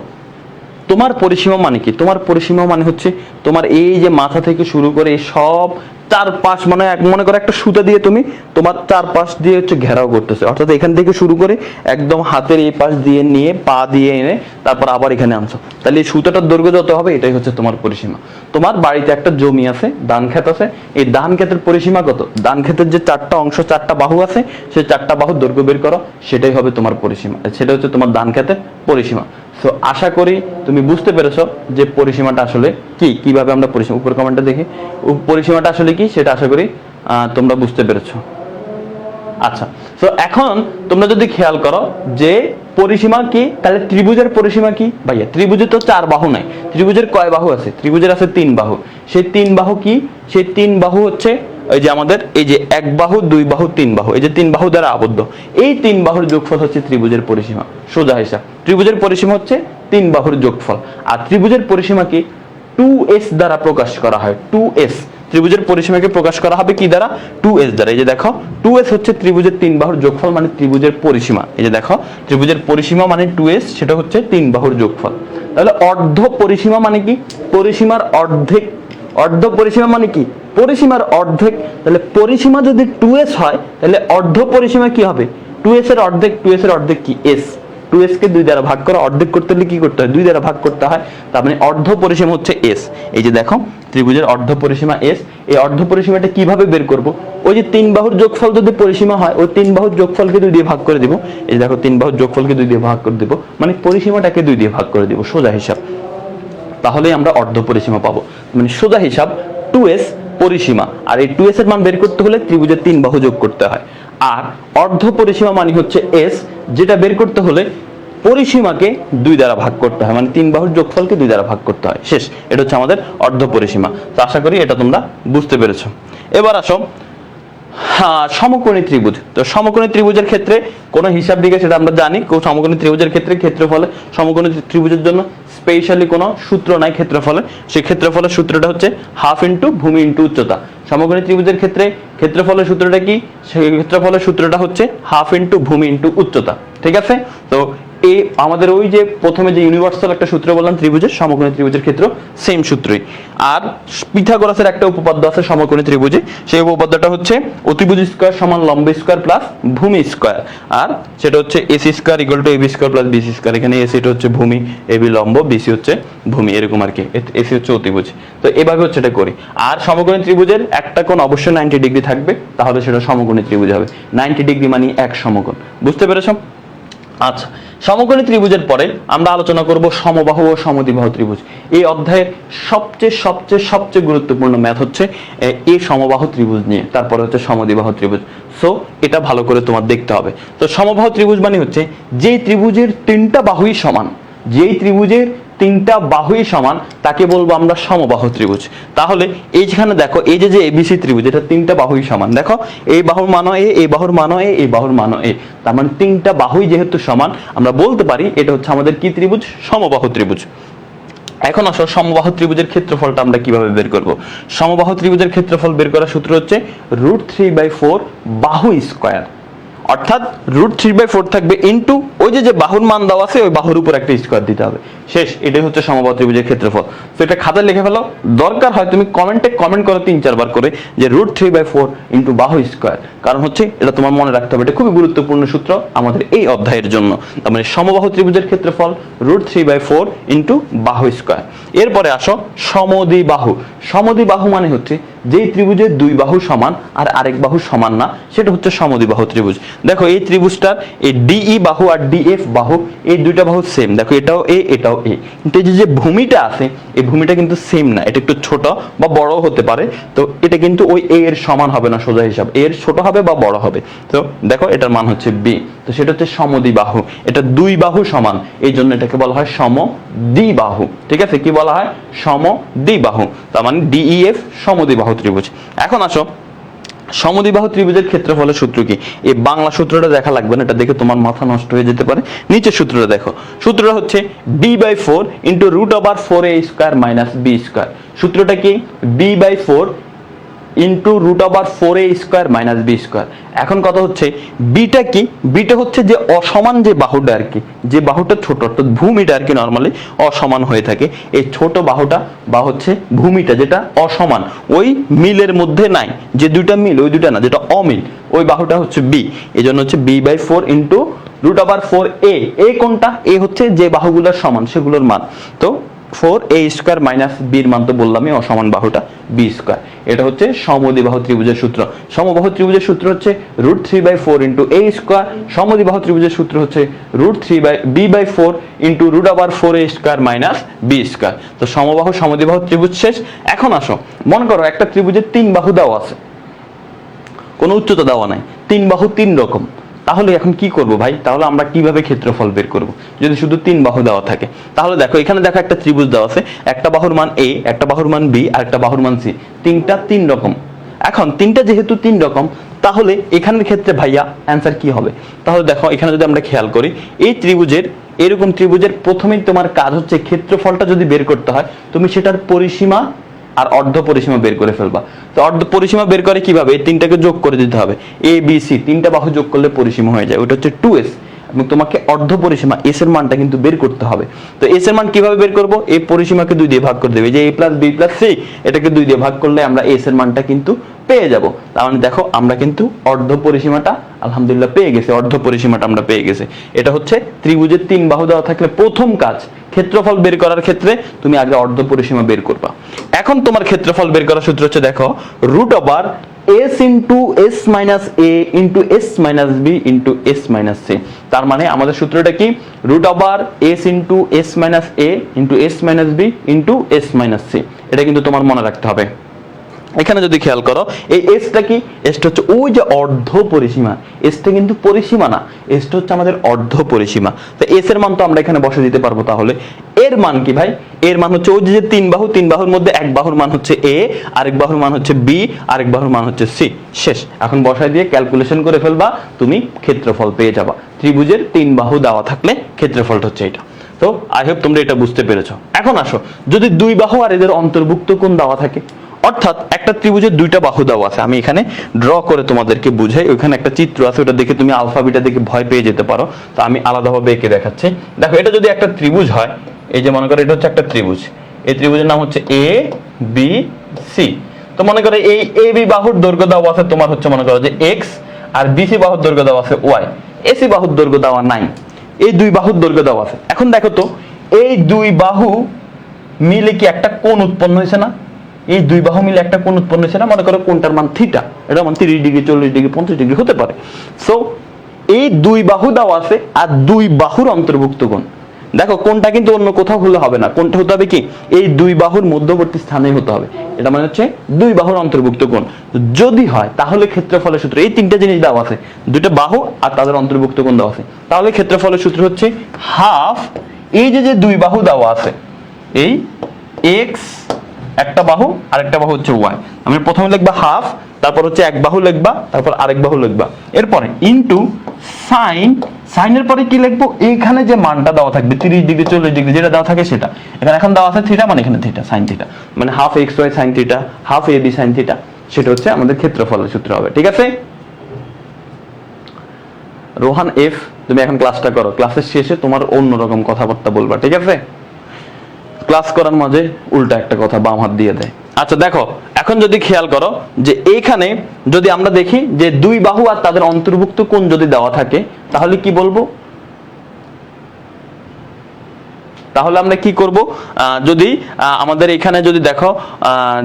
তোমার পরিসীমা মানে কি? তোমার পরিসীমা মানে হচ্ছে তোমার এই যে মাথা থেকে শুরু করে সব চারপাশ, মানে মনে করো একটা সুতা দিয়ে তুমি তোমার চারপাশ দিয়ে হচ্ছে ঘেরাও করতেছে, অর্থাৎ এখান থেকে শুরু করে একদম হাতের এই পাশ দিয়ে নিয়ে পা দিয়ে এনে তারপর আবার এখানে আনছো, তাহলে এই সুতাটার দৈর্ঘ্য যত হবে এটাই হচ্ছে তোমার পরিসীমা। তোমার বাড়িতে একটা জমি আছে, ধান ক্ষেত আছে, এই ধান ক্ষেতের পরিসীমা কত? ধান ক্ষেতের যে চারটা অংশ, চারটা বাহু আছে, সেই চারটা বাহুর দৈর্ঘ্য বের করো, সেটাই হবে তোমার পরিসীমা, সেটা হচ্ছে তোমার ধান ক্ষেতের পরিসীমা। তো আশা করি তুমি বুঝতে পেরেছো যে পরিসীমাটা আসলে কি, কিভাবে আমরা পরিসীমা, উপর কমেন্টটা দেখি পরিসীমাটা আসলে কি সেটা আশা করি তোমরা বুঝতে পেরেছো। আচ্ছা, তো এখন তোমরা যদি খেয়াল করো যে পরিসীমা কি, তাহলে ত্রিভুজের পরিসীমা কি? ভাইয়া ত্রিভুজের তো চার বাহু নাই, ত্রিভুজের কয় বাহু আছে? ত্রিভুজের আছে 3 বাহু। সেই 3 বাহু কি? সেই 3 বাহু হচ্ছে এই যে আমাদের এই যে 1 বাহু 2 বাহু 3 বাহু, এই যে 3 বাহু দ্বারা আবদ্ধ, এই 3 বাহুর যোগফল হচ্ছে ত্রিভুজের পরিসীমা। সোজা হিসাব, ত্রিভুজের পরিসীমা হচ্ছে 3 বাহুর যোগফল। আর ত্রিভুজের পরিসীমা কি? 2s দ্বারা প্রকাশ করা হয়। 2s, ত্রিভুজের পরিসীমাকে প্রকাশ করা হবে কি দ্বারা? 2s দ্বারা। এই যে দেখো 2s হচ্ছে ত্রিভুজের 3 বাহুর যোগফল, মানে ত্রিভুজের পরিসীমা। এই যে দেখো ত্রিভুজের পরিসীমা মানে 2s, সেটা হচ্ছে 3 বাহুর যোগফল। তাহলে অর্ধ পরিসীমা মানে কি? পরিসীমার অর্ধেক। অর্ধ পরিসীমা মানে কি? পরিসীমার অর্ধেক। তাহলে পরিসীমা যদি 2s হয়, তাহলে অর্ধ পরিসীমা কি হবে? 2s এর অর্ধেক, 2s এর অর্ধেক কি? s। 2s কে 2 দ্বারা ভাগ করা, অর্ধেক করতে হলে কি করতে হয় 2 দ্বারা ভাগ করতে হয়। তার মানে অর্ধ পরিসীমা হচ্ছে s। এই যে দেখো ত্রিভুজের অর্ধ পরিসীমা s। এই অর্ধ পরিসীমাটা কিভাবে বের করব? ওই যে 3 বাহুর যোগফল যদি পরিসীমা হয়, ওই 3 বাহুর যোগফলকে 2 দিয়ে ভাগ করে দিব। এই দেখো 3 বাহুর যোগফলকে 2 দিয়ে ভাগ করে দিব, মানে পরিসীমাটাকে 2 দিয়ে ভাগ করে দিব, সোজা হিসাব। তাহলেই আমরা অর্ধ পরিসীমা পাবো। মানে সোজা হিসাব 2s পরিসীমা, আর এই 2s এর মান বের করতে হলে ত্রিভুজের 3 বাহু যোগ করতে হয়। আর অর্ধ পরিসীমা মানে হচ্ছে s, যেটা বের করতে হলে পরিসীমাকে 2 দ্বারা ভাগ করতে হয়, মানে 3 বাহুর যোগফলকে 2 দ্বারা ভাগ করতে হয়, শেষ। এটা হচ্ছে আমাদের অর্ধ পরিসীমা। তো আশা করি এটা তোমরা বুঝতে পেরেছো। এবার আসো সমকোণী ত্রিভুজ। তো সমকোণী ত্রিভুজের ক্ষেত্রে কোনো হিসাব দিকে সেটা আমরা জানি, সমকোণী ত্রিভুজের ক্ষেত্রে ক্ষেত্রফলে সমকোণী ত্রিভুজের জন্য স্পেশালি কোনো সূত্র নাই ক্ষেত্রফলে। সেই ক্ষেত্রফলের সূত্রটা হচ্ছে হাফ ইন্টু ভূমি ইন্টু উচ্চতা। সমকোণী ত্রিভুজের ক্ষেত্রে ক্ষেত্রফলের সূত্রটা কি? সেই ক্ষেত্রফলের সূত্রটা হচ্ছে হাফ ইন্টু ভূমি ইন্টু উচ্চতা, ঠিক আছে? তো এই আমাদের ওই যে প্রথমে যে ইউনিভার্সাল একটা সূত্র বললাম ত্রিভুজের, সমকোণী ত্রিভুজের ক্ষেত্রে সেম সূত্রই। আর পিথাগোরাসের একটা উপপাদ্য আছে সমকোণী ত্রিভুজে, সেই উপপাদ্যটা হচ্ছে অতিভুজ স্কয়ার সমান লম্ব স্কয়ার প্লাস ভূমি স্কয়ার। আর সেটা হচ্ছে AC square equal to AB square plus BC square. এখানে এসি এটা হচ্ছে ভূমি, এবি লম্ব, বিসি হচ্ছে ভূমি, এরকম আর কি। এসি হচ্ছে অতিভুজ। তো এভাবে হচ্ছে এটা করি। আর সমকোণী ত্রিভুজের একটা কোণ অবশ্যই 90 ডিগ্রি থাকবে, তাহলে সেটা সমকোণী ত্রিভুজ হবে। 90 ডিগ্রি মানে এক সমকোণ। বুঝতে পেরেছো? আচ্ছা, সমকোণী ত্রিভুজের পরে আমরা আলোচনা করব সমবাহু ও সমদ্বিবাহু ত্রিভুজ। এই অধ্যায়ের সবচেয়ে সবচেয়ে সবচেয়ে গুরুত্বপূর্ণ ম্যাথ হচ্ছে এই সমবাহু ত্রিভুজ নিয়ে, তারপরে হচ্ছে সমদ্বিবাহু ত্রিভুজ। সো এটা ভালো করে তোমার দেখতে হবে। তো সমবাহু ত্রিভুজ মানে হচ্ছে যেই ত্রিভুজের 3টা বাহুই সমান, যেই ত্রিভুজের 3টা বাহুই সমান তাকে বলবো আমরা সমবাহু ত্রিভুজ। তাহলে এইখানে দেখো এই যে এবিসি ত্রিভুজ, এটা 3টা বাহুই সমান। দেখো এই বাহুর মানও এ, এই বাহুর মানও এ, এই বাহুর মানও এ, তার মানে 3টা বাহুই যেহেতু সমান আমরা বলতে পারি এটা হচ্ছে আমাদের কি ত্রিভুজ? সমবাহু ত্রিভুজ। এখন আসো সমবাহু ত্রিভুজের ক্ষেত্রফলটা আমরা কিভাবে বের করব? সমবাহু ত্রিভুজের ক্ষেত্রফল বের করার সূত্র হচ্ছে √3/4 বাহু স্কয়ার। অর্থাৎ √3/4 থাকবে ইনটু ওই যে বাহুর মান দেওয়া আছে ওই বাহুর উপর একটা স্কয়ার দিতে হবে, শেষ। এটাই হচ্ছে সমবাহু ত্রিভুজের ক্ষেত্রফল। তো এটা খাতায় লিখে ফেলো, দরকার হয় তুমি কমেন্টে কমেন্ট করো 3-4 বার করে যে √3/4 ইনটু বাহু স্কয়ার। কারণ হচ্ছে এটা তোমার মনে রাখতে হবে, এটা খুবই গুরুত্বপূর্ণ সূত্র আমাদের এই অধ্যায়ের জন্য। তার মানে সমবাহু ত্রিভুজের ক্ষেত্রফল √3/4 ইনটু বাহু স্কয়ার। এরপরে আসো সমদ্বিবাহু। সমদ্বিবাহু মানে হচ্ছে যেই ত্রিভুজের 2 বাহু সমান আর আরেক বাহু সমান না, সেটা হচ্ছে সমদ্বিবাহু ত্রিভুজ। দেখো এই ত্রিভুজটার এই ডিই বাহু আর ডিএফ বাহু, এই দুইটা বাহু সেম। দেখো এটাও এ এটাও এ, কিন্তু এই যে ভূমিটা আছে এই ভূমিটা কিন্তু সেম না, এটা একটু ছোট বা বড় হতে পারে। তো এটা কিন্তু ওই এ এর সমান হবে না, সোজা হিসাব এর ছোট হবে বা বড় হবে। তো দেখো এটার মান হচ্ছে বি, তো সেটা হচ্ছে সমদ্বিবাহু। এটা 2 বাহু সমান, এই জন্য এটাকে বলা হয় সমদ্বিবাহু। ঠিক আছে, কি বলা হয়? সমদ্বিবাহু। তার মানে ডিইএফ সমদ্বিবাহু ত্রিভুজ। এখন আসো সমদ্বিবাহু ত্রিভুজের ক্ষেত্রফলের সূত্র কি? এই বাংলা সূত্রটা দেখা লাগবে না, এটা দেখে তোমার মাথা নষ্ট হয়ে যেতে পারে। নিচের সূত্রটা দেখো, সূত্রটা হচ্ছে b/4 into √4a² minus b²। সূত্রটা কি? b/4 into √4a² minus b²। এখন কথা হচ্ছে বিটা কি? বিটা হচ্ছে যে অসমান যে বাহুটা আর কি, যে বাহুটা ছোট, অর্থাৎ ভূমিটা আর কি নরমালি অসমান হয়ে থাকে, এই ছোট বাহুটা বা হচ্ছে ভূমিটা যেটা অসমান, ওই মিলের মধ্যে নাই, যে দুইটা মিল ওই দুইটা না, যেটা অমিল, ওই বাহুটা হচ্ছে বি। এই জন্য হচ্ছে b/4 ইনটু √4a। এ কোনটা? এ হচ্ছে যে বাহুগুলোর সমান সেগুলোর মান। তো 4a² মাইনাস বির মান তো বললামই, অসমান বাহুটা b²। এটা হচ্ছে সমদ্বিবাহু ত্রিভুজের সূত্র। সমবাহু ত্রিভুজের সূত্র হচ্ছে √3/4 ইনটু a²। সমদ্বিবাহু ত্রিভুজের সূত্র হচ্ছে b/4 into √4a² minus b²। তো সমবাহু সমদ্বিবাহু ত্রিভুজ শেষ। এখন আসো, মনে করো একটা ত্রিভুজের 3 বাহু দেওয়া আছে, কোনো উচ্চতা দেওয়া নাই, 3 বাহু 3 রকম। তাহলে এখন কি করব ভাই? তাহলে আমরা কিভাবে ক্ষেত্রফল বের করব যদি শুধু 3 বাহু দেওয়া থাকে? তাহলে দেখো এখানে দেখো একটা ত্রিভুজ দেওয়া আছে, একটা বাহুর মান a, একটা বাহুর মান b আর একটা বাহুর মান c। তিনটা 3 রকম। এখন তিনটা যেহেতু 3 রকম, তাহলে এখানের ক্ষেত্রে ভাইয়া অ্যান্সার কি হবে? তাহলে দেখো এখানে যদি আমরা খেয়াল করি, এই ত্রিভুজের এরকম ত্রিভুজের প্রথমেই তোমার কাজ হচ্ছে ক্ষেত্রফলটা যদি বের করতে হয়, তুমি সেটার পরিসীমা আর অর্ধ পরিসীমা বের করে ফেলবা। তো অর্ধ পরিসীমা বের করে কিভাবে? এই তিনটাকে যোগ করে দিতে হবে, এ বি সি, 3টা বাহু যোগ করলে পরিসীমা হয়ে যায়, ওটা হচ্ছে 2s। এবং তোমাকে অর্ধ পরিসীমা এস এর মানটা কিন্তু বের করতে হবে। তো এস এর মান কিভাবে বের করব? এই পরিসীমাকে 2 দিয়ে ভাগ করে দেবে, যে a plus b plus c, এটাকে 2 দিয়ে ভাগ করলে আমরা এস এর মানটা কিন্তু পেয়ে যাব। তার মানে দেখো আমরা কিন্তু অর্ধ পরিসীমাটা আলহামদুলিল্লাহ পেয়ে গেছি, অর্ধ পরিসীমাটা আমরা পেয়ে গেছি। এটা হচ্ছে ত্রিভুজের 3 বাহু দেওয়া থাকলে প্রথম কাজ ক্ষেত্রফল বের করার ক্ষেত্রে তুমি আগে অর্ধ পরিসীমা বের করবা। এখন তোমার ক্ষেত্রফল বের করার সূত্র হচ্ছে দেখো root over s into S minus A into S minus B into S minus C. তার মানে আমাদের সূত্রটা কি? Root over S into S minus A into S minus B into S minus C. এটা কিন্তু তোমার মনে রাখতে হবে। এখানে যদি খেয়াল করো এই এসটা কি? এসটা হচ্ছে ওই যে অর্ধ পরিসীমা, এসটা কিন্তু পরিসীমা না, এসটা হচ্ছে আমাদের অর্ধ পরিসীমা। তো এস এর মান তো আমরা এখানে বসে দিতে পারবো। তাহলে এর মান কি ভাই? এর মান হচ্ছে ওই যে 3 বাহু, 3 বাহুর মধ্যে এক বাহুর মান হচ্ছে এ, আরেক বাহুর মান হচ্ছে বি, আরেক বাহুর মান হচ্ছে সি। শেষ। এখন বসাই দিয়ে ক্যালকুলেশন করে ফেলবা, তুমি ক্ষেত্রফল পেয়ে যাবা। ত্রিভুজের 3 বাহু দেওয়া থাকলে ক্ষেত্রফলটা হচ্ছে এটা। তো আই হোপ তোমরা এটা বুঝতে পেরেছো। এখন আসো, যদি 2 বাহু আর এদের অন্তর্ভুক্ত কোণ দেওয়া থাকে, অর্থাৎ একটা ত্রিভুজের 2টা বাহু দেওয়া আছে, আমি এখানে ড্র করে তোমাদেরকে বুঝাই। ওইখানে একটা চিত্র আছে, ওটা দেখে তুমি আলফা বিটা দেখে ভয় পেয়ে যেতে পারো, তো আমি আলাদাভাবে এঁকে দেখাচ্ছি। দেখো এটা যদি একটা ত্রিভুজ হয়, এই যে মনে করো এটা হচ্ছে একটা ত্রিভুজ, এই ত্রিভুজের নাম হচ্ছে এ বি সি। তো মনে করো এই এ বি বাহুর দৈর্ঘ্য দেওয়া আছে তোমার হচ্ছে মনে করো যে এক্স, আর বিসি বাহুর দৈর্ঘ্য দেওয়া আছে ওয়াই, এসি বাহুর দৈর্ঘ্য দেওয়া নাই, এই 2 বাহুর দৈর্ঘ্য দেওয়া আছে। এখন দেখো তো এই 2 বাহু মিলে কি একটা কোণ উৎপন্ন হয়েছে না? এই 2 বাহু মিলে একটা কোণ উৎপন্ন হয়েছে না? মনে করো কোণটার মান থিটা, এটা মান 30 ডিগ্রি 40 ডিগ্রি 50 ডিগ্রি হতে পারে। সো এই 2 বাহু দেওয়া আছে আর 2 বাহুর অন্তর্ভুক্ত কোণ, দেখো কোণটা কিন্তু অন্য কোথাও হলে হবে না, কোণটা হতে হবে কি এই 2 বাহুর মধ্যবর্তী স্থানে হতে হবে। এটা মানে হচ্ছে 2 বাহুর অন্তর্ভুক্ত কোণ যদি হয় তাহলে ক্ষেত্রফলের সূত্র, এই 3টা জিনিস দেওয়া আছে, 2টা বাহু আর তাদের অন্তর্ভুক্ত কোণ দেওয়া আছে, তাহলে ক্ষেত্রফলের সূত্র হচ্ছে হাফ এই যে 2 বাহু দেওয়া আছে, এই এক্স একটা বাহু আর একটা বাহু হচ্ছে ওয়াই, আমি প্রথমে লিখবা হাফ, তারপর হচ্ছে এক বাহু লিখবা, তারপর আরেক বাহু লিখবা, এরপরে ইনটু সাইন, সাইনের পরে কি লিখবো? এইখানে যে মানটা দেওয়া থাকবে 30 ডিগ্রি 40 ডিগ্রি যেটা দেওয়া থাকে সেটা, এখানে এখন দেওয়া আছে থিটা, মানে এখানে থিটা সাইন থিটা, মানে half x Y sine theta, half A B sine theta, সেটা হচ্ছে আমাদের ক্ষেত্রফলের সূত্র হবে। ঠিক আছে রোহান এফ, তুমি এখন ক্লাসটা করো, ক্লাসের শেষে তোমার অন্যরকম কথাবার্তা বলবা। ঠিক আছে, ক্লাস করার মাঝে উল্টা একটা কথা বাম হাত দিয়ে দেয়। আচ্ছা দেখো এখন যদি খেয়াল করো যে এইখানে যদি আমরা দেখি যে 2 বাহু আর তাদের অন্তর্ভুক্ত কোণ যদি দেওয়া থাকে, তাহলে কি বলবো? তাহলে আমরা কি করব? যদি আমাদের এখানে যদি দেখো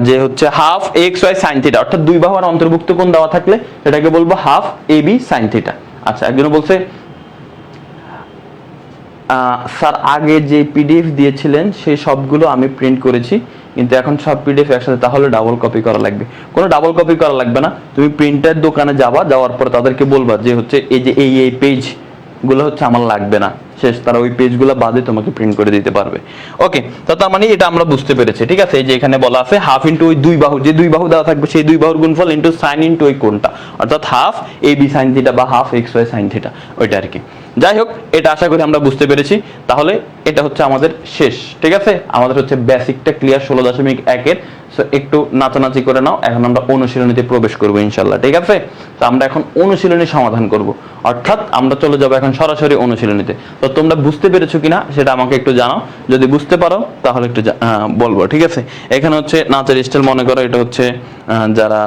যে হচ্ছে half x Y sine theta, অর্থাৎ 2 বাহু আর অন্তর্ভুক্ত কোণ দেওয়া থাকলে এটাকে বলবো half A B sine theta. আচ্ছা একজন বলছে স্যার আগে যে পিডিএফ দিয়েছিলেন সেই সবগুলো আমি প্রিন্ট করেছি, কিন্তু এখন সব পিডিএফ একসাথে, তাহলে ডাবল কপি করা লাগবে। কোনো ডাবল কপি করা লাগবে না, তুমি প্রিন্টার দোকানে যাবা, যাওয়ার পর তাদেরকে বলবা যে হচ্ছে এই যে এই পেজ গুলো হচ্ছে আমার লাগবে না, শেষ, তারা ওই পেজগুলো বাদে তোমাকে প্রিন্ট করে দিতে পারবে। ওকে, তো তার মানে এটা আমরা বুঝতে পেরেছি। ঠিক আছে, এই যে এখানে বলা আছে হাফ ইনটু ওই 2 বাহু, যে 2 বাহু দেওয়া থাকবে সেই 2 বাহুর গুণফল ইনটু সাইন ইনটু ওই কোণটা, অর্থাৎ half A B sine theta বা half x Y sine theta, ওইটা আর কি। যাই হোক, এটা আশা করি আমরা বুঝতে পেরেছি। তাহলে এটা হচ্ছে আমাদের শেষ। ঠিক আছে, আমাদের হচ্ছে বেসিকটা ক্লিয়ার 16.1 এর। সো একটু নাচানাচি করে নাও, এখন আমরা অনুশীলনীতে প্রবেশ করবো ইনশাল্লাহ। ঠিক আছে, তো আমরা এখন অনুশীলনী সমাধান করব, অর্থাৎ আমরা চলে যাবো এখন সরাসরি অনুশীলনীতে। তো তোমরা বুঝতে পেরেছো কিনা সেটা আমাকে একটু জানাও, যদি বুঝতে পারো তাহলে একটু বলবো। ঠিক আছে, এখানে হচ্ছে নাচের স্টাইল, মনে করো এটা হচ্ছে যারা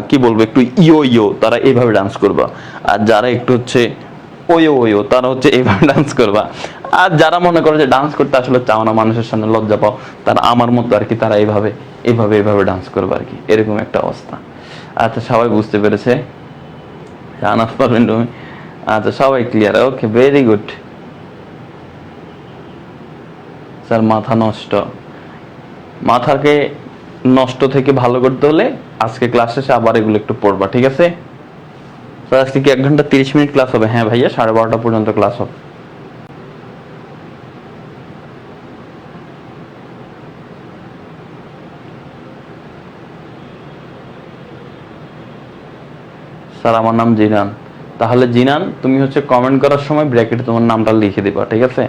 কি বলবো একটু ইয়ো ইয়ো, তারা এইভাবে ডান্স করবা, আর যারা একটু হচ্ছে ওয়ো ওয়ো, তারা হচ্ছে এইভাবে ডান্স করবা, আর যারা মনে করো যে ডান্স করতে আসলে চাও না, মানুষের সামনে লজ্জা পাও, তারা আমার মতো আর কি, তারা এইভাবে এইভাবে এইভাবে ডান্স করবে আর কি, এরকম একটা অবস্থা। আচ্ছা সবাই বুঝতে পেরেছে, জানাস পারবেন তুমি? আচ্ছা সবাই clear, okay very good. Sir মাথা নষ্ট, মাথাকে নষ্ট থেকে ভালো করতে হলে আজকে ক্লাস শেষে আবার এগুলো একটু পড়বা। ঠিক আছে স্যার, আজকে কি 1 ঘন্টা 30 মিনিট ক্লাস হবে? হ্যাঁ ভাইয়া, 12:30 পর্যন্ত ক্লাস হবে। স্যার আমার নাম জিনান। তাহলে জিনান তুমি হচ্ছে কমেন্ট করার সময় ব্র্যাকেটে তোমার নামটা লিখে দিবা। ঠিক আছে,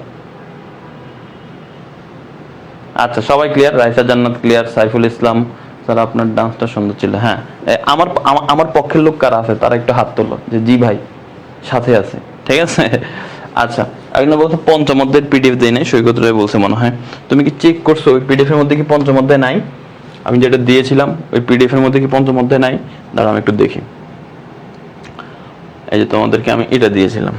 আচ্ছা সবাই ক্লিয়ার? রাইসা জান্নাত ক্লিয়ার, সাইফুল ইসলাম স্যার আপনার ডান্সটা সুন্দর ছিল। হ্যাঁ, আমার পক্ষের লোক কারা আছে তারা একটু হাত তোলো, যে জি ভাই সাথে আছে, ঠিক আছে। আচ্ছা, এখন বলছে পঞ্চম অধ্যায়ের পিডিএফ দেই নাই, সৈকত রায় বলছে মনে হয়। তুমি কি চেক করছো ওই পিডিএফ এর মধ্যে কি পঞ্চম অধ্যায় নাই? আমি যেটা দিয়েছিলাম ওই পিডিএফ এর মধ্যে কি পঞ্চম অধ্যায় নাই? দাঁড়াও আমি একটু দেখি। এই যে তোমাদেরকে আমি এটা দিয়েছিলাম,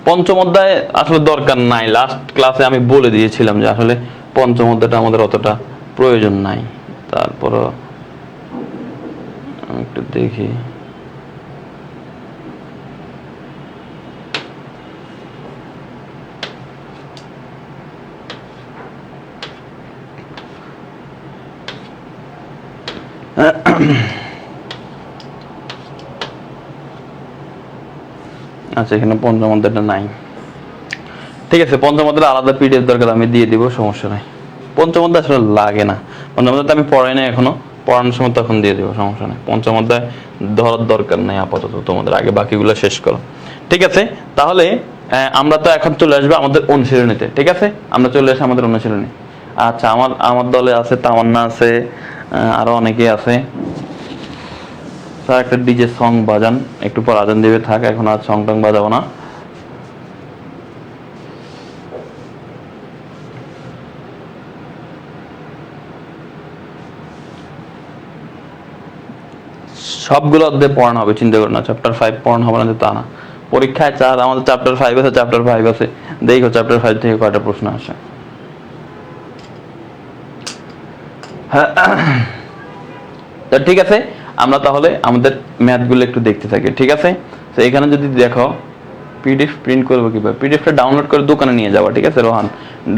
পঞ্চম অধ্যায় আসলে দরকার নাই। লাস্ট ক্লাসে আমি বলে দিয়েছিলাম যে আসলে পঞ্চম অধ্যায়টা আমাদের অতটা প্রয়োজন নাই। তারপরও আমি একটু দেখি। আচ্ছা, এখানে পঞ্চম অধ্যায়টা নাই। ঠিক আছে, পঞ্চম অধ্যায় আলাদা পিডিএফ দরকার, আমি দিয়ে দিব, সমস্যা নাই। পঞ্চম অধ্যায় আসলে লাগে না, পঞ্চম অধ্যায় আমি পড়াই না এখনো, পড়ানোর সময় তখন দিয়ে দিব, সমস্যা নাই। পঞ্চম অধ্যায় ধরার দরকার নাই আপাতত, তোমাদের আগে বাকিগুলো শেষ করো। ঠিক আছে, তাহলে আমরা তো এখন চলে আসবো আমাদের অনুশীলনীতে। ঠিক আছে, আমরা চলে আসি আমাদের অনুশীলনী। আচ্ছা, আমার দলে আছে তামান্না আছে, আরো অনেকে আছে। স্যার একটা ডিজে সং বাজান, একটু পর আজান দিবে, থাক, এখন আর সং টং বাজাবো না। সবগুলো অধ্যায় পড়ানো হবে, চিন্তা করো না। চ্যাপ্টার 5 পড়ানো হবে না তা না। পরীক্ষায় আমাদের চ্যাপ্টার 5 আছে, চ্যাপ্টার 5 আছে, দেখো চ্যাপ্টার 5 থেকে কয়টা প্রশ্ন আসে। তো ঠিক আছে, আমরা তাহলে আমাদের ম্যাথগুলো একটু দেখতে থাকি। ঠিক আছে, তো এখানে যদি দেখো পিডিএফ প্রিন্ট করবো কিভাবে, পিডিএফটা ডাউনলোড করে দোকানে নিয়ে যাওয়া। ঠিক আছে রোহান,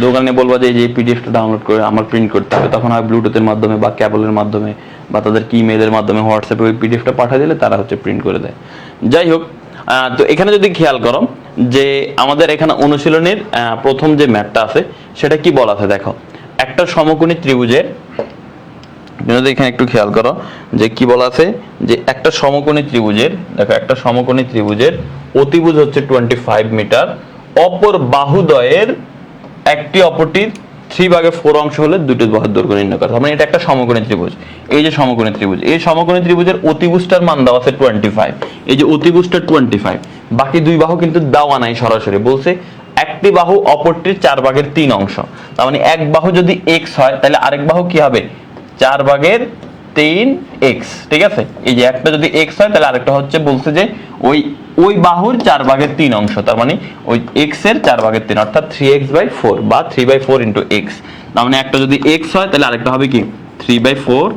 দোকানে বলবা যে এই পিডিএফটা ডাউনলোড করে আমার প্রিন্ট করতে হবে, তখন হয় ব্লুটুথের মাধ্যমে বা কেবলের মাধ্যমে বা তাদের কি মেলের মাধ্যমে হোয়াটসঅ্যাপে ওই পিডিএফটা পাঠিয়ে দিলে তারা হচ্ছে প্রিন্ট করে দেয়। যাই হোক, তো এখানে যদি খেয়াল করো যে আমাদের এখানে অনুশীলনের প্রথম যে ম্যাথটা আছে সেটা কি বলা আছে দেখো, একটা সমকোণী ত্রিভুজের, এখানে একটু খেয়াল করো যে কি বলা আছে, যে একটা সমকোণী ত্রিভুজের, দেখো একটা সমকোণী ত্রিভুজের অতিভুজ হচ্ছে 25 মিটার, অপর বাহুদ্বয়ের একটি অপরটির 3/4 অংশ হলে দুটো বাহুর দৈর্ঘ্য নির্ণয় করা। মানে এটা একটা সমকোণী ত্রিভুজ, এই যে সমকোণী ত্রিভুজ, এই সমকোণী ত্রিভুজের অতিভুজটার মান দেওয়া আছে 25, এই যে অতিভুজটা 25, বাকি দুই বাহু কিন্তু দেওয়া নাই, সরাসরি বলছে একটি বাহু অপরটির 4/3 অংশ। তার মানে এক বাহু যদি x হয় তাহলে আরেক বাহু কি হবে, 4/3 x। ঠিক আছে, এই যে একটা যদি x হয় তাহলে আরেকটা হচ্ছে বলছে যে ওই বাহুর 4/3 অংশ, তার মানে ওই x এর 4/3 অর্থাৎ 3x/4 বা 3/4 × x। তার মানে একটা যদি x হয় তাহলে আরেকটা হবে কি 3/4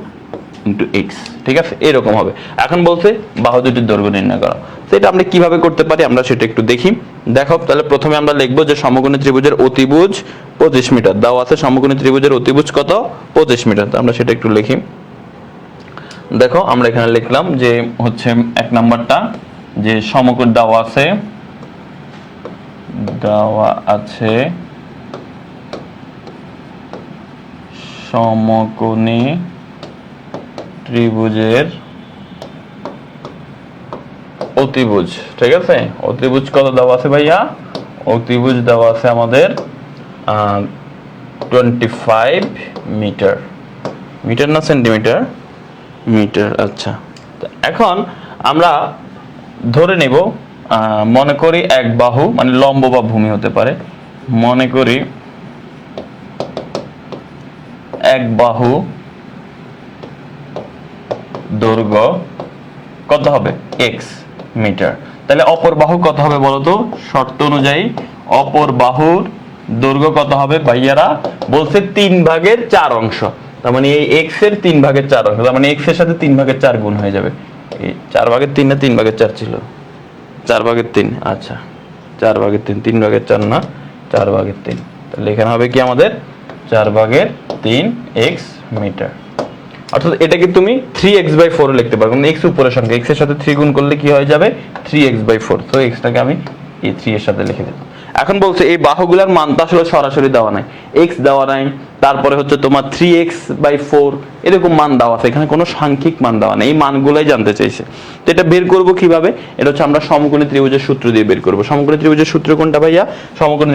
× x। ঠিক আছে, এরকম হবে। এখন বলছে বাহু দুটির দৈর্ঘ্য নির্ণয় করো। সেটা আমরা কিভাবে করতে পারি আমরা সেটা একটু দেখি। দেখো, তাহলে প্রথমে আমরা লিখবো যে সমকোণী ত্রিভুজের অতিভুজ 25 মিটার দেওয়া আছে, সমকোণী ত্রিভুজের অতিভুজ কত, 25 মিটার। তো আমরা সেটা একটু লিখি। দেখো আমরা এখানে লিখলাম যে হচ্ছে এক নাম্বারটা যে সমকোণ দেওয়া আছে সমকোণী ত্রিভুজের অতিভুজ। ঠিক আছে, অতিভুজ কত দেওয়া আছে ভাইয়া, অতিভুজ দেওয়া আছে আমাদের 25 মিটার। মিটার না সেন্টিমিটার, মিটার। আচ্ছা, এখন আমরা ধরে নেব, মনে করি এক বাহু, মানে লম্ব বা ভূমি হতে পারে, মনে করি এক বাহু দৈর্ঘ্য কত হবে, x মিটার। তাহলে অপর বাহু কত হবে বলতো, শর্ত অনুযায়ী অপর বাহুর দৈর্ঘ্য কত হবে ভাইয়ারা, বলছে 3/4 অংশ। তার মানে এই x এর 3/4 অংশ, তার মানে x এর সাথে 3/4 গুণ হয়ে যাবে। এই 4/3 না 3/4 ছিল, 4/3। আচ্ছা, 4/3, 3/4 না 4/3। তাহলে এখানে হবে কি আমাদের 4/3 x মিটার। অর্থাৎ এটাকে তুমি 3x/4 লিখতে পারো, কারণ x উপরের সংখ্যা, x এর সাথে 3 গুণ করলে কি হয়ে যাবে 3x/4। তো x টাকে আমি এই 3 এর সাথে লিখে দিলাম। এখন বলছে এই বাহুগুলোর মান তো আসলে সরাসরি দেওয়া নাই, x দেওয়া নাই, তারপরে হচ্ছে তোমার 3x/4 এরকম মান দেওয়া আছে, এখানে কোনো সাংখ্যিক মান দেওয়া নেই, এই মানগুলোই জানতে চাইছে। তো এটা বের করব কিভাবে, এটা হচ্ছে আমরা সমকোণী ত্রিভুজের সূত্র দিয়ে বের করব। সমকোণী ত্রিভুজের সূত্র কোনটা ভাইয়া, সমকোণী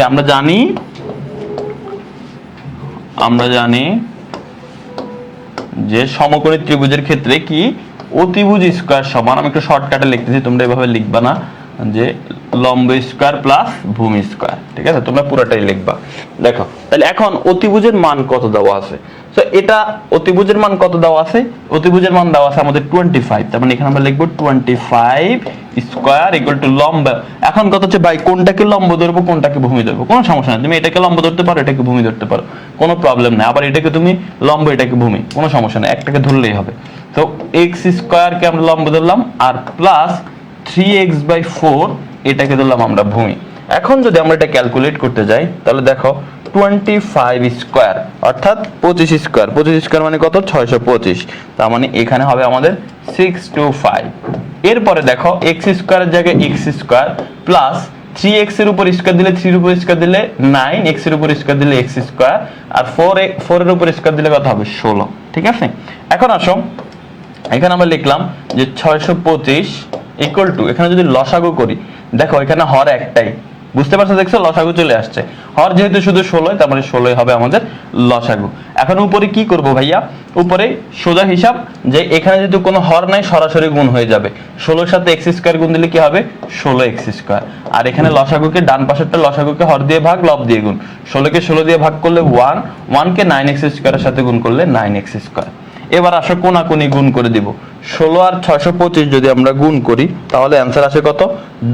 আমরা জানি যে সমকোণী ত্রিভুজের ক্ষেত্রে কি অতিভুজ স্কয়ার সমান, আমি একটু শর্টকাটে লিখতেছি, তোমরা এভাবে লিখবা না, যে লম্ব স্কয়ার প্লাস ভূমি স্কয়ার। ঠিক আছে, তোমরা পুরোটাই লিখবা। দেখো তাহলে এখন অতিভুজের মান কত দেওয়া আছে? সো এটা অতিভুজের মান কত দেওয়া আছে? অতিভুজের মান দেওয়া আছে আমাদের 25। তার মানে এখানে আমরা লিখব 25 স্কয়ার ইকুয়াল টু লম্ব। এখন কত হচ্ছে ভাই, কোনটাকে লম্ব ধরবো কোনটাকে ভূমি ধরবো? কোনো সমস্যা নাই, তুমি এটাকে লম্ব ধরতে পারো, এটাকে ভূমি ধরতে পারো, কোনো প্রবলেম নাই। আবার এটাকে তুমি লম্ব, এটাকে ভূমি, কোনো সমস্যা নাই, একটাকে ধরলেই হবে। তো এক্স স্কয়ারকে আমরা লম্ব ধরলাম, আর প্লাস 3x/4 এটাকে ধরলাম আমরা ভূমি। এখন যদি আমরা এটা ক্যালকুলেট করতে যাই তাহলে দেখো 25 স্কয়ার অর্থাৎ 25 স্কয়ার, 25 স্কয়ার মানে কত? 625। তার মানে এখানে হবে আমাদের 625। এরপরে দেখো x স্কয়ারের জায়গায় x স্কয়ার প্লাস 3x এর উপর স্কয়ার দিলে 3 এর উপর স্কয়ার দিলে 9, x এর উপর স্কয়ার দিলে x স্কয়ার, আর 4 এর উপর স্কয়ার দিলে কত হবে? 16। ঠিক আছে, এখন আসো এখানে আমরা লিখলাম যে 625 ইকুয়াল টু, এখানে যদি লসাগু করি, দেখো এখানে হর একটাই, বুঝতে পারছো? দেখছো লসাগু চলে আসছে, হর যেহেতু শুধু 16, তার মানে 16 হবে আমাদের লসাগু। এখন উপরে কি করব ভাইয়া? উপরে সোজা হিসাব, যে এখানে যেহেতু কোনো হর নাই সরাসরি গুণ হয়ে যাবে। 16 সাথে x স্কয়ার গুণ দিলে কি হবে? 16x square. আর এখানে লসাগুকে ডান পাশেরটা লসাগুকে হর দিয়ে ভাগ, লব দিয়ে গুণ। 16 কে 16 দিয়ে ভাগ করলে 1, 1 কে 9x স্কয়ারের সাথে গুণ করলে 9x স্কয়ার। এবার আসো কোনাকুনি গুণ করে দিব। 16 আর 625 যদি আমরা গুণ করি তাহলে অ্যান্সার আসে কত?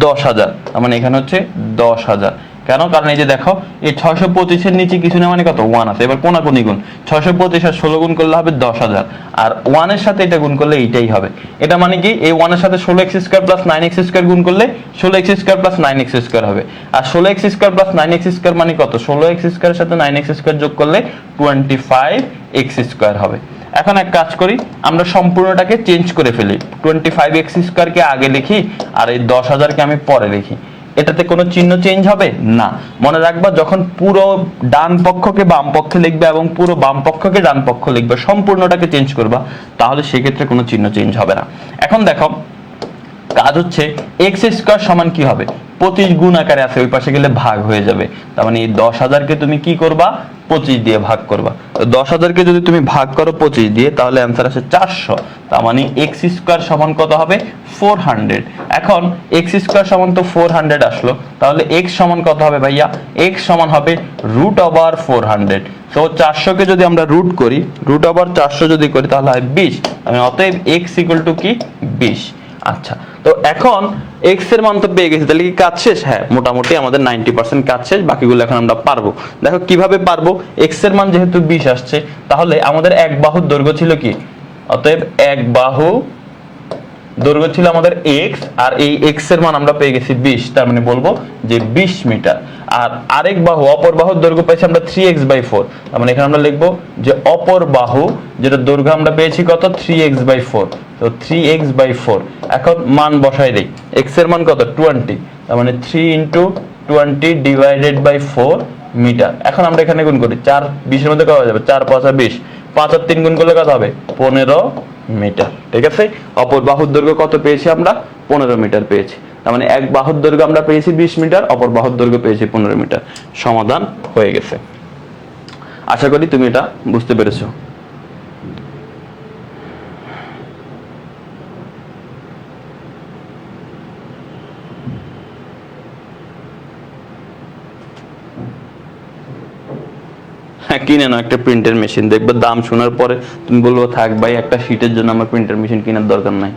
10,000। তার মানে এখানে হচ্ছে 10,000। কেন? কারণ এই যে দেখো এই 625 এর নিচে কিছু না, মানে কত? 1 আছে। এবার কোনাকুনি গুণ, 625 আর 16 গুণ করলে হবে 10,000, আর 1 এর সাথে এটা গুণ করলে এইটাই হবে। এটা মানে কি, এই 1 এর সাথে 16x square plus 9x square গুণ করলে 16x square plus 9x square হবে। আর 16x square plus 9x square মানে কত? 16x স্কয়ারের সাথে 9x স্কয়ার যোগ করলে 25x স্কয়ার হবে। এখন এক কাজ করি, আমরা সম্পূর্ণটাকে চেঞ্জ করে ফেলি। 25x স্কয়ারকে আগে লিখি আর এই 10,000 কে আমি পরে লিখি। এটাতে কোনো চিহ্ন চেঞ্জ হবে না। মনে রাখবা, যখন পুরো ডান পক্ষকে বাম পক্ষে লিখবে এবং পুরো বাম পক্ষকে ডান পক্ষ লিখবে, সম্পূর্ণটাকে চেঞ্জ করবা, তাহলে সেক্ষেত্রে কোনো চিহ্ন চেঞ্জ হবে না। এখন দেখো কাজ হচ্ছে x স্কয়ার সমান কি হবে? 25 গুণ আকারে আছে, ওই পাশে গেলে ভাগ হয়ে যাবে। তার মানে এই 10,000 কে তুমি কি করবা? 25 দিয়ে ভাগ করবা। তো 10,000 কে যদি তুমি ভাগ করো 25 দিয়ে, তাহলে অ্যান্সার আসে 400। তার মানে x স্কয়ার সমান কত হবে? 400। এখন x স্কয়ার সমান তো 400 আসলো, তাহলে x সমান কত হবে ভাইয়া? x সমান হবে √400। তো 400 কে যদি আমরা রুট করি, √400 যদি করি তাহলে হয় 20। মানে অতএব x ইকুয়াল টু কি? 20। আচ্ছা, তো এখন x এর মান তো পেয়ে গেছি, তাহলে কি কাজ শেষ? হ্যাঁ, মোটামুটি আমাদের 90% কাজ শেষ। বাকিগুলো এখন আমরা পারবো। দেখো কিভাবে পারবো। x এর মান যেহেতু 20 আসছে, তাহলে আমাদের এক বাহুর দৈর্ঘ্য ছিল কি? অতএব এক বাহু দৈর্ঘ্য ছিল আমাদের x, আর এই x এর মান আমরা পেয়ে গেছি 20। তার মানে বলবো যে 20 মিটার। আর আরেক বাহু, অপর বাহুর দৈর্ঘ্য পেয়েছি আমরা 3x/4। তার মানে এখানে আমরা লিখবো যে অপর বাহু যেটা দৈর্ঘ্য আমরা পেয়েছি কত? 3x/4। তো 3x/4। এখন মান বসাই দেই। x এর মান কত? 20। তার মানে 3 × 20 ডিভাইডেড বাই 4 মিটার। এখন আমরা এখানে গুণ করি, 4 20 এর মধ্যে কত হয়ে যাবে? 4 5 20, 5 আর 3 গুণ করলে কত হবে? 15 মিটার। ঠিক আছে, অপর বাহুর দৈর্ঘ্য কত পেয়েছি আমরা? 15 মিটার পেয়েছি। তার মানে এক বাহুর দৈর্ঘ্য আমরা পেয়েছি 20 মিটার, অপর বাহুর দৈর্ঘ্য পেয়েছি 15 মিটার। সমাধান হয়ে গেছে। আশা করি তুমি এটা বুঝতে পেরেছো। কিনে নাও একটা প্রিন্টার মেশিন, দেখবে দাম শোনার পরে তুমি বলবো থাক ভাই, একটা শীটের জন্য আমার প্রিন্টার মেশিন কেনার দরকার নাই।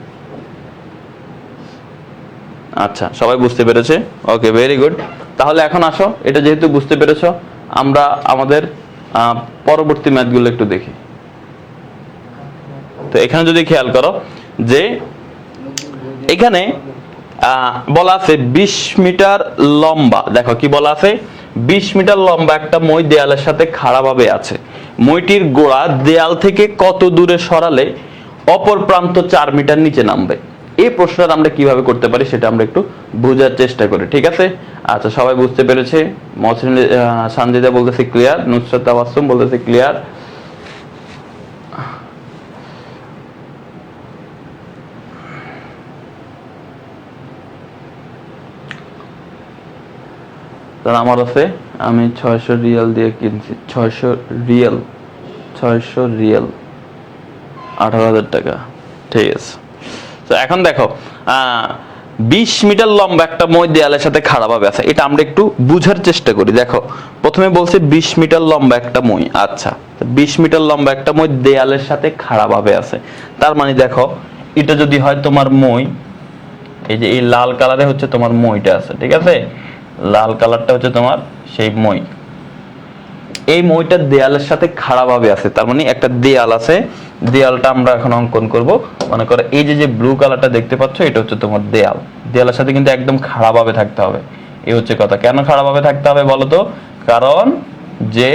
আচ্ছা, সবাই বুঝতে পেরেছে? ওকে, ভেরি গুড। তাহলে এখন আসো, এটা যেহেতু বুঝতে পেরেছো, আমরা আমাদের পরবর্তী ম্যাথগুলো একটু দেখি। তো এখানে যদি খেয়াল করো যে এখানে বলা আছে 20 মিটার লম্বা। দেখো কি বলা আছে? 20 মিটার লম্বা একটা মই দেয়ালের সাথে খাড়াভাবে আছে। মইটির গোড়া দেয়াল থেকে কত দূরে সরালে অপর প্রান্ত 4 মিটার নিচে নামবে? এই প্রশ্নটা আমরা কিভাবে করতে পারি সেটা আমরা একটু বোঝার চেষ্টা করি। ঠিক আছে, আচ্ছা সবাই বুঝতে পেরেছে? মহসিন সানজিদা বলতেছে ক্লিয়ার, নুসরাত তাবাসসুম বলতেছে ক্লিয়ার। তাহলে আমার আছে, আমি 600 রিয়াল দিয়ে কিনছি। 600 রিয়াল 18,000 টাকা। ঠিক আছে, তো এখন দেখো 20 মিটার লম্বা একটা মই দেয়ালের সাথে খাড়াভাবে আছে, এটা আমরা একটু বুঝার চেষ্টা করি। দেখো প্রথমে বলছে 20 মিটার লম্বা একটা মই, আচ্ছা 20 মিটার লম্বা একটা মই দেয়ালের সাথে খাড়াভাবে আছে, তার মানে দেখো এটা যদি হয় তোমার মই, এই যে এই লাল কালারে হচ্ছে তোমার মইটা আছে, ঠিক আছে, লাল কালারটা হচ্ছে তোমার সেই মই, এই মইটা দেয়ালের সাথে খাড়াভাবে আছে, তার মানে একটা দেয়াল আছে, দেয়ালটা আমরা এখন অঙ্কন করব। মনে করো এই যে ব্লু কালারটা দেখতে পাচ্ছ, এটা হচ্ছে তোমার দেয়াল, দেয়ালের সাথে কিন্তু একদম খাড়াভাবে থাকতে হবে, এই হচ্ছে কথা। কেন খাড়াভাবে থাকতে হবে বলো তো? কারণ যে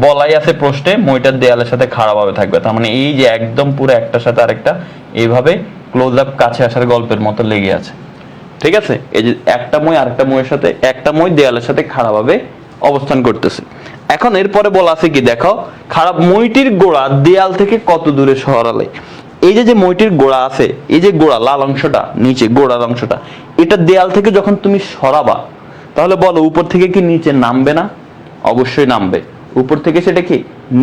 বলাই আছে প্রশ্নে মইটার দেয়ালের সাথে খাড়াভাবে থাকবে, তার মানে এই যে একদম পুরো একটার সাথে আরেকটা এইভাবে ক্লোজ আপ কাছে আসার গল্পের মতো লেগে আছে, ঠিক আছে। এই যে একটা মই আরেকটা মইয়ের সাথে, একটা মই দেয়ালের সাথে খাড়াভাবে অবস্থান করতেছে। এখন এরপরে বলা আছে কি, দেখো খারাপ মইটির গোড়া দেয়াল থেকে কত দূরে সরালে। এই যে মইটির গোড়া আছে, এই যে গোড়া লাল অংশটা নিচে গোড়ার অংশটা, এটা দেয়াল থেকে যখন তুমি সরাবা তাহলে বলো উপর থেকে কি নিচে নামবে না? অবশ্যই নামবে, উপর থেকে সেটা কি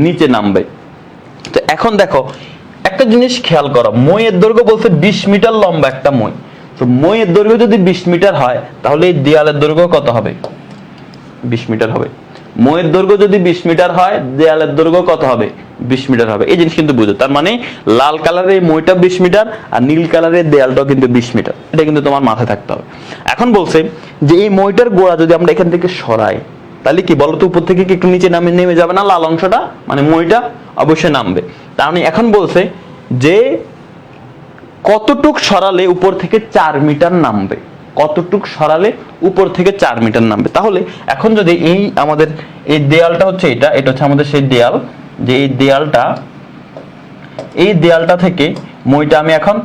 নিচে নামবে। তো এখন দেখো একটা জিনিস খেয়াল করো, মইয়ের দৈর্ঘ্য বলছে 20 মিটার লম্বা একটা মই, তো মইয়ের দৈর্ঘ্য যদি 20 মিটার হয় তাহলে এই দেয়ালের দৈর্ঘ্য কত হবে? 20 মিটার হবে। মইয়ের দৈর্ঘ্য যদি 20 মিটার হয় দেয়ালের দৈর্ঘ্য কত হবে? 20 মিটার হবে। এই জিনিস কিন্তু বুঝো, তার মানে লাল কালারের এই মইটা 20 মিটার আর নীল কালারের দেয়ালটাও কিন্তু 20 মিটার, এটা কিন্তু তোমার মাথায় থাকতে হবে। এখন বলছে যে এই মইটার গোড়া যদি আমরা এখান থেকে সরাই তাহলে কি বলতো উপর থেকে কি একটু নিচে নেমে যাবে না লাল অংশটা, মানে মইটা অবশ্যই নামবে। তার মানে এখন বলছে যে কতটুক সরালে উপর থেকে 4 মিটার নামবে, কতটুক সরালে উপর থেকে 4 মিটার নামবে। তাহলে এখন যদি এই আমাদের এই দেয়ালটা হচ্ছে এটা হচ্ছে আমাদের সেই দেয়াল, যে এই দেয়ালটা থেকে মইটা আমি এখন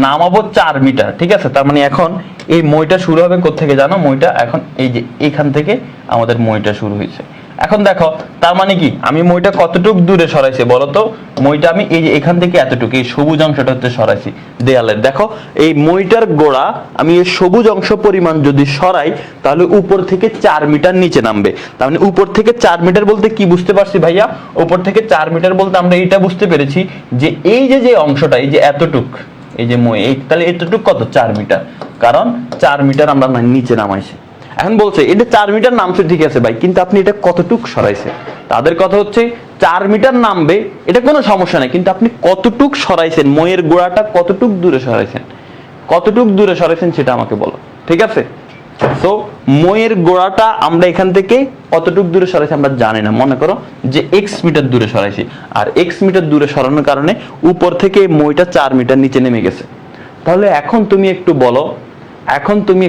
নামাবো 4 মিটার, ঠিক আছে। তার মানে এখন এই মইটা শুরু হবে কোথা থেকে জানো? মইটা এখন এই যে এখান থেকে আমাদের মইটা শুরু হয়েছে। এখন দেখো তার মানে কি আমি মইটা কতটুক দূরে সরাইছি বলো তো? মইটা আমি এই যে এখান থেকে এতটুকু এই সবুজ অংশটা হচ্ছে সরাইছি দেয়ালের। দেখো এই মইটার গোড়া আমি এই সবুজ অংশ পরিমাণ যদি সরাই তাহলে উপর থেকে 4 মিটার নিচে নামবে। তার মানে উপর থেকে 4 মিটার বলতে কি বুঝতে পারছি ভাইয়া? উপর থেকে 4 মিটার বলতে আমরা এইটা বুঝতে পেরেছি যে এই যে অংশটা এই যে এতটুক, এই যে মই এই, তাহলে এতটুক কত? 4 মিটার, কারণ 4 মিটার আমরা নিচে নামাইছি। এখন বলছে এটা 4 মিটার নামছে, ঠিক আছে ভাই, কিন্তু আপনি এটা কতটুক সরাইছে? তাদের কথা হচ্ছে 4 মিটার নামবে, এটা কোনো সমস্যা নাই, কিন্তু আপনি কতটুক সরাইছেন, মইয়ের গোড়াটা কতটুক দূরে সরাইছেন, কতটুক দূরে সরাইছেন সেটা আমাকে বলো, ঠিক আছে। তো মইয়ের গোড়াটা আমরা এখান থেকে কতটুক দূরে সরাইছি আমরা জানি না, মনে করো যে x মিটার দূরে সরাইছি, আর x মিটার দূরে সরানোর কারণে উপর থেকে মইটা 4 মিটার নিচে নেমে গেছে। তাহলে এখন তুমি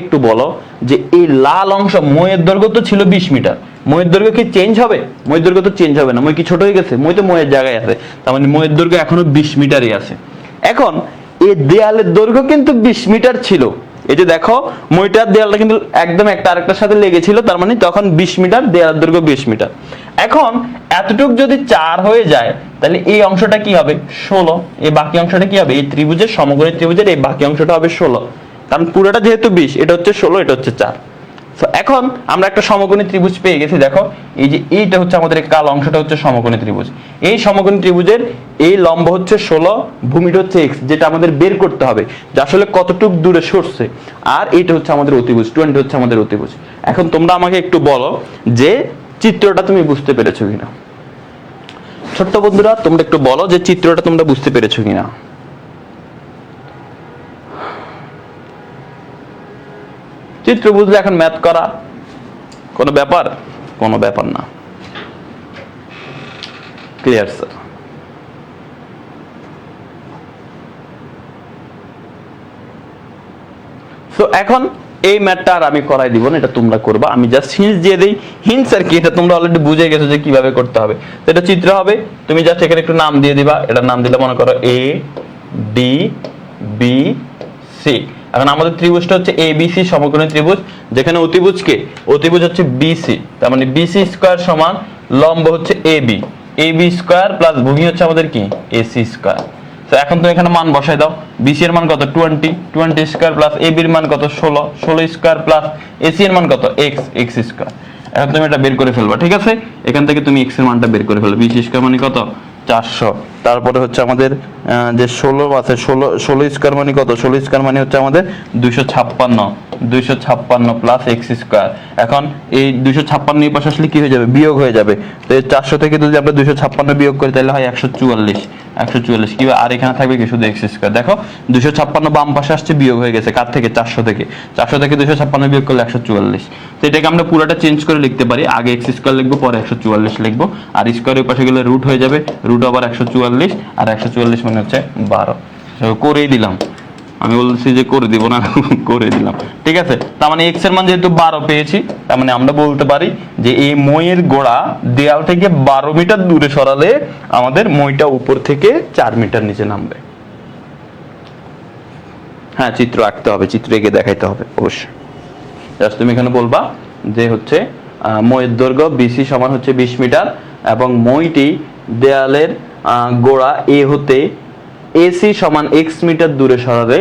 একটু বলো যে এই লাল অংশ মইয়ের দৈর্ঘ্য তো ছিল 20 মিটার, মইয়ের দৈর্ঘ্য কি চেঞ্জ হবে? মইয়ের দৈর্ঘ্য তো চেঞ্জ হবে না, মই কি ছোট হয়ে গেছে? মই তো মইয়ের জায়গায় আছে, তার মানে মইয়ের দৈর্ঘ্য এখনো 20 মিটারই আছে। এখন এই দেয়ালের দৈর্ঘ্য কিন্তু 20 মিটার ছিল, এই যে দেখো মইটার দেয়ালটা কিন্তু একদম একটা আরেকটার সাথে লেগেছিল, তার মানে তখন 20 মিটার, দেয়ালের দৈর্ঘ্য 20 মিটার। এখন এতটুক যদি 4 হয়ে যায় তাহলে এই অংশটা কি হবে? 16। এই বাকি অংশটা কি হবে? এই ত্রিভুজের সমকোণী ত্রিভুজের এই বাকি অংশটা হবে 16, কারণ পুরোটা যেহেতু 20, এটা হচ্ছে 16, এটা হচ্ছে 4। তো এখন আমরা একটা সমকোণী ত্রিভুজ পেয়ে গেছি। দেখো এই যে এইটা হচ্ছে আমাদের এই কালো অংশটা হচ্ছে সমকোণী ত্রিভুজ, এই সমকোণী ত্রিভুজের এই লম্ব হচ্ছে 16, ভূমিটা হচ্ছে x, যেটা আমাদের বের করতে হবে যে আসলে কতটুক দূরে সরছে, আর এইটা হচ্ছে আমাদের অতিভুজ, 20 হচ্ছে আমাদের অতিভুজ। এখন তোমরা আমাকে একটু বলো যে চিত্রটা তুমি বুঝতে পেরেছো কিনা? ছোট্ট বন্ধুরা তোমরা একটু বলো যে চিত্রটা তোমরা বুঝতে পেরেছো কিনা? চিত্র বুঝলে এখন ম্যাথ করা কোনো ব্যাপার? কোনো ব্যাপার না। Clear sir? তো এখন এই ম্যাথটা আর আমি করাই দিব না, এটা তোমরা করবা, আমি জাস্ট হিন্টস দিয়ে দেই। হিন্টস আর কি, এটা তোমরা অলরেডি বুঝে গেছো যে কিভাবে করতে হবে। তো এটা চিত্র হবে, তুমি জাস্ট এখানে একটু নাম দিয়ে দিবা, এটার নাম দিলে মনে করো A D B C। এখন আমাদের ত্রিভুজটা হচ্ছে ABC সমকোণী ত্রিভুজ, যেখানে অতিভুজ হচ্ছে BC, তার মানে BC স্কয়ার সমান লম্ব হচ্ছে AB স্কয়ার প্লাস ভূমি হচ্ছে আমাদের কি AC স্কয়ার। তো এখন তুমি এখানে মান বসাই দাও, BC এর মান কত? 20 স্কয়ার প্লাস AB এর মান কত? 16 স্কয়ার প্লাস AC এর মান কত? x square. এখন তুমি এটা বের করে ফেলবা, ঠিক আছে। এখান থেকে তুমি x এর মানটা বের করে ফেলবে, BC স্কয়ার মানে কত? 400। তারপরে হচ্ছে আমাদের যে 16 আছে, 16 স্কয়ার মানে কত? 16 স্কয়ার মানে হচ্ছে আমাদের 256 প্লাস এক্স স্কয়ার। এখন এই 256 এই পাশে আসলে কি হয়ে যাবে? বিয়োগ হয়ে যাবে। তো এই 400 থেকে যদি আমরা 256 বিয়োগ করি তাহলে হয় 144 কি? আর এখানে থাকবে কি? শুধু এক্স স্কয়ার। দেখো 256 বাম পাশে আসছে, বিয়োগ হয়ে গেছে কার থেকে? 400 থেকে। 400 থেকে 256 বিয়োগ করলে 144। তো এটাকে আমরা পুরোটা চেঞ্জ করে লিখতে পারি, আগে এক্স স্কয়ার লিখবো, পরে 144 লিখবো, আর স্কয়ারের পাশে গেলে রুট হয়ে যাবে, রুট আবার 144, আর 144 মানে হচ্ছে 12। করেই দিলাম, আমি বলছি যে করে দিব না, করে দিলাম, ঠিক আছে। তার মানে এক্স এর মান যেহেতু 12 পেয়েছি, তার মানে আমরা বলতে পারি যে এই মইয়ের গোড়া দেয়াল থেকে 12 মিটার দূরে সরালে আমাদের মইটা উপর থেকে 4 মিটার নিচে নামবে। হ্যাঁ, চিত্র আঁকতে হবে, চিত্র এঁকে দেখাইতে হবে অবশ্যই। জাস্ট তুমি এখানে বলবা যে হচ্ছে মইয়ের দৈর্ঘ্য বিসি সমান হচ্ছে 20 মিটার এবং মইটি দেয়ালের গোড়া এ হতে এসি সমান এক্স মিটার দূরে সরালে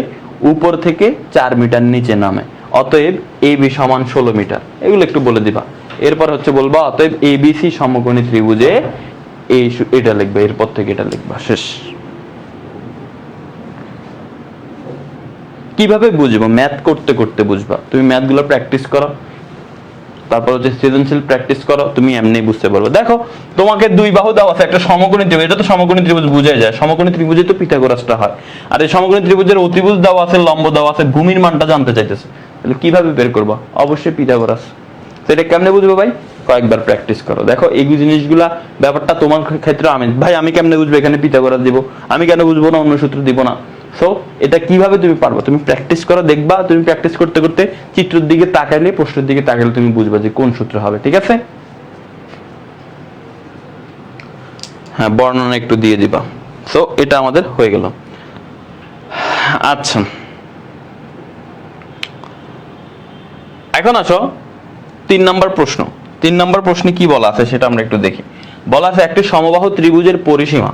উপর থেকে 4 মিটার নিচে নামে, অতএব এবি সমান 16 মিটার। এগুলো একটু বলে দিবা। এরপর হচ্ছে বলবা অতএব এবিসি সমকোণী ত্রিভুজে এটা লিখবে, এরপর থেকে এটা লিখবা, শেষ। কিভাবে বুঝবো? ম্যাথ করতে করতে বুঝবা। তুমি ম্যাথগুলো প্র্যাকটিস করো, তারপর হচ্ছে সৃজনশীল প্র্যাকটিস করো, তুমি এমনি বুঝতে পারবে। দেখো তোমাকে দুই বাহু দেওয়া আছে, একটা সমকোণী ত্রিভুজ, এটা তো সমকোণী ত্রিভুজ বুঝাই যায়, সমকোণী ত্রিভুজে তো পিথাগোরাসটা হয়। আর এই সমকোণী ত্রিভুজের অতিভুজ দেওয়া আছে, লম্ব দেওয়া আছে, ভূমির মানটা জানতে চাইতেছে, তাহলে কিভাবে বের করবা? অবশ্যই পিথাগোরাস। তো এটা কেমনে বুঝবো ভাই? কয়েকবার প্র্যাকটিস করো। দেখো এই জিনিসগুলা ব্যাপারটা তোমার ক্ষেত্রে আমি কেমনে বুঝবো এখানে পিথাগোরাস দিব? আমি কেন বুঝবো না অন্য সূত্র দিব না? সো এটা কিভাবে তুমি পারবা? তুমি প্র্যাকটিস করো, দেখবা তুমি প্র্যাকটিস করতে করতে চিত্রের দিকে তাকাইলে, প্রশ্নের দিকে তাকাইলে তুমি বুঝবা যে কোন সূত্র হবে, ঠিক আছে? হ্যাঁ, বর্ণনা একটু দিয়ে দিবা। সো এটা আমাদের হয়ে গেল। আচ্ছা, এখন আসো 3 নম্বর প্রশ্ন। 3 নম্বর প্রশ্নে কি বলা আছে সেটা আমরা একটু দেখি। বলা আছে একটি সমবাহু ত্রিভুজের পরিসীমা,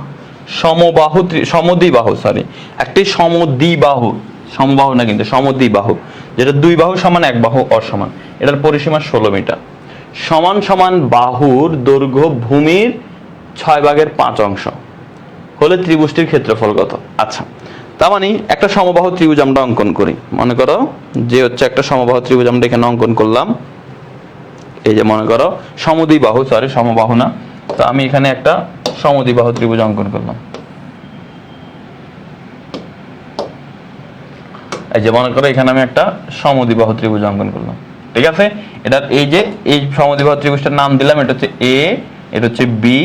একটি সমবাহু না কিন্তু সমদ্বিবাহু, যেটা দুই বাহু সমান এক বাহু অসমান, এটার পরিসীমা 16 মিটার, সমান সমান বাহুর দৈর্ঘ্য ভূমির 6/5 অংশ হলে ত্রিভুজটির ক্ষেত্রফল কত? আচ্ছা, তার মানে একটা সমবাহু ত্রিভুজ আমরা অঙ্কন করি। মনে করো যে হচ্ছে একটা সমবাহু ত্রিভুজ আমরা এখানে অঙ্কন করলাম। এই যে মনে করো সমবাহু না, তো আমি এখানে একটা সমদ্বিবাহু ত্রিভুজ অঙ্কন করলাম। এই যে মনে করো এখানে আমি একটা সমদ্বিবাহু ত্রিভুজ অঙ্কন করলাম, ঠিক আছে। এটার এই সমদ্বিবাহু ত্রিভুজটার নাম দিলাম, এটা হচ্ছে এ, এটা হচ্ছে বি,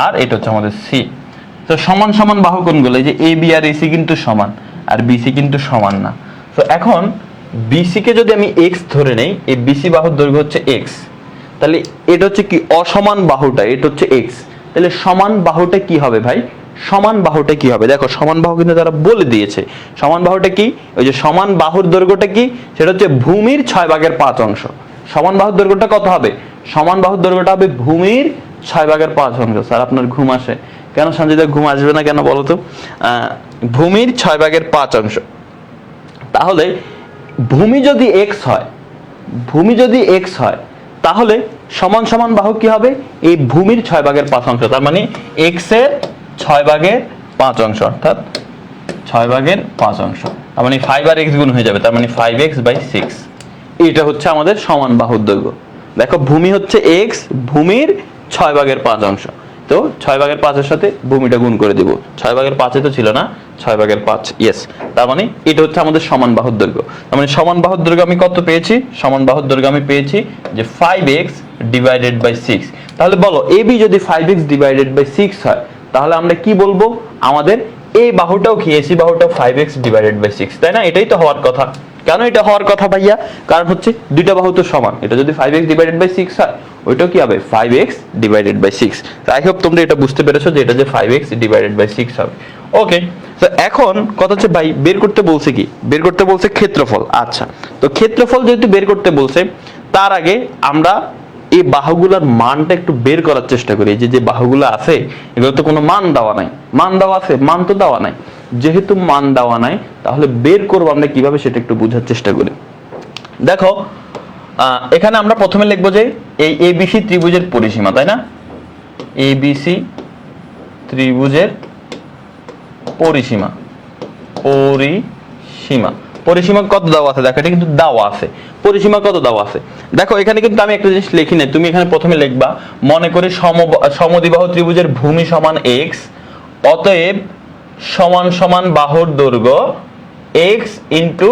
আর এটা হচ্ছে আমাদের সি। তো সমান সমান বাহু কোনগুলো? এই যে এ বি আর এসি কিন্তু সমান, আর বিসি কিন্তু সমান না। তো এখন বিসি কে যদি আমি এক্স ধরে নেই, এই বিসি বাহুর দৈর্ঘ্য হচ্ছে এক্স, তাহলে এটা হচ্ছে কি? অসমান বাহুটা, এটা হচ্ছে এক্স, তাহলে সমান বাহুটা কি হবে ভাই? সমান বাহুটা কি হবে? দেখো সমান বাহু কিন্তু তারা বলে দিয়েছে। সমান বাহুটা কি? ওই যে সমান বাহুর দৈর্ঘ্যটা কি? সেটা হচ্ছে ভূমির 6/5 অংশ। সমান বাহুর দৈর্ঘ্যটা কত হবে? সমান বাহুর দৈর্ঘ্যটা হবে ভূমির 6/5 অংশ। স্যার আপনার ঘুম আসে কেন? সঞ্জিতা ঘুম আসবে না কেন বলো তো? ভূমির 6/5 অংশ। তাহলে ভূমি যদি এক্স হয়, তাহলে সমান সমান বাহু কি হবে? এই ভূমির 6/5 অংশ, তার মানে এক্স এর 6/5 অংশ, অর্থাৎ 6/5 অংশ। তার মানে 5 আর এক্স গুণ হয়ে যাবে, তার মানে 5x/6। এটা হচ্ছে আমাদের সমান বাহুর দৈর্ঘ্য। দেখো ভূমি হচ্ছে এক্স, ভূমির 6/5 অংশ, তো 6/5 এর সাথে ভূমিটা গুণ করে দিব। 6/5 তো ছিল না, 6/5, ইয়েস। তার মানে এটা হচ্ছে আমাদের সমান বাহুর দৈর্ঘ্য। তার মানে সমান বাহুর দৈর্ঘ্য আমি কত পেয়েছি? সমান বাহুর দৈর্ঘ্য আমি পেয়েছি যে 5x/6। তাহলে বলো এবি যদি 5x/6 হয়, তাহলে আমরা কি বলবো? আমাদের এই বাহুটাও কি, এসি বাহুটাও 5x/6, তাই না? এটাই তো হওয়ার কথা। কেন এটা হওয়ার কথা ভাইয়া? কারণ হচ্ছে দুইটা বাহু তো সমান। এটা যদি 5x/6 হয়, ওইটাও কি হবে? 5x/6। আই হোপ তোমরা এটা বুঝতে পেরেছো যে এটা যে 5x/6 হবে। ওকে, তো এখন কথা হচ্ছে ভাই বের করতে বলছে কি? বের করতে বলছে ক্ষেত্রফল। আচ্ছা, তো ক্ষেত্রফল যেহেতু বের করতে বলছে, তার আগে আমরা এই বাহুগুলোর মানটা একটু বের করার চেষ্টা করি। যে বাহুগুলো আছে এগুলো তো কোনো মান দেওয়া নাই। মান দেওয়া আছে? মান তো দেওয়া নাই। যেহেতু মান দেওয়া নাই, তাহলে বের করবো আমরা কিভাবে সেটা একটু বোঝার চেষ্টা করি। দেখো এখানে আমরা প্রথমে লিখবো যে এই এবিসি ত্রিভুজের পরিসীমা, তাই না? এবিসি ত্রিভুজের পরিসীমা পরিসীমা কত দেওয়া আছে দেখো, এটা কিন্তু দেওয়া আছে পরিসীমা কত দেওয়া আছে। দেখো এখানে কিন্তু আমি একটা জিনিস লিখি নাই, তুমি এখানে প্রথমে লিখবা মনে করি সমদ্বিবাহু ত্রিভুজের ভূমি সমান x, অতএব সমান সমান বাহুর দৈর্ঘ্য x ইন্টু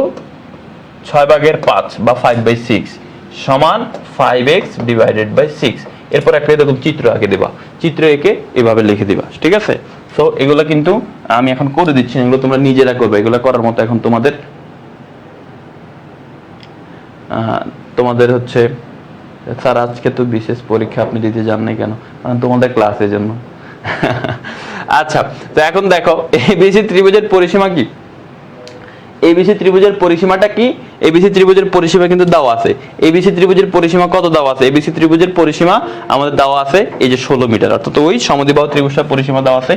6/5 বা 5/6 সমান 5x ডিভাইডেড বাই 6। এরপর একটা এরকম চিত্র আঁকে দেবা, চিত্র এঁকে এভাবে লিখে দিবা, ঠিক আছে। তো এগুলো কিন্তু আমি এখন করে দিচ্ছি, এগুলো তোমরা নিজেরা করবে, এগুলো করার মতো এখন তোমাদের হচ্ছে স্যার আজকে তো বিশেষ পরীক্ষা আপনি দিতে যান নাই কেন, কারণ তোমাদের ক্লাসের জন্য। আচ্ছা, তো এখন দেখো এবিসি ত্রিভুজের পরিসীমা কি, এবিসি ত্রিভুজের পরিসীমাটা কি, এবিসি ত্রিভুজের পরিসীমা কিন্তু দেওয়া আছে। এবিসি ত্রিভুজের পরিসীমা কত দেওয়া আছে, এবিসি ত্রিভুজের পরিসীমা আমাদের দেওয়া আছে এই যে 16 মিটার, অর্থাৎ ওই সমদ্বিবাহু ত্রিভুজটার পরিসীমা দেওয়া আছে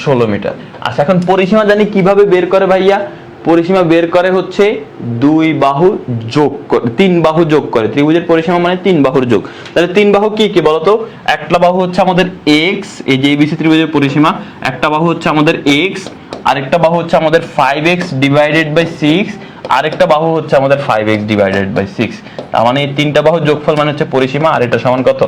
16 মিটার। আচ্ছা, এখন পরিসীমা জানি কিভাবে বের করে ভাইয়া, পরিসীমা বের করে হচ্ছে দুই বাহু যোগ করে, তিন বাহু যোগ করে। ত্রিভুজের পরিসীমা মানে তিন বাহুর যোগ। তাহলে তিন বাহু কি কি বলতো, একটা বাহু হচ্ছে আমাদের x, এই যে এবিসি ত্রিভুজের পরিসীমা, একটা বাহু হচ্ছে আমাদের x, আরেকটা বাহু হচ্ছে আমাদের 5x ডিভাইডেড বাই 6, আরেকটা বাহু হচ্ছে আমাদের 5x ডিভাইডেড বাই 6। তার মানে এই তিনটা বাহু যোগফল মানে হচ্ছে পরিসীমা, আর এটা সমান কত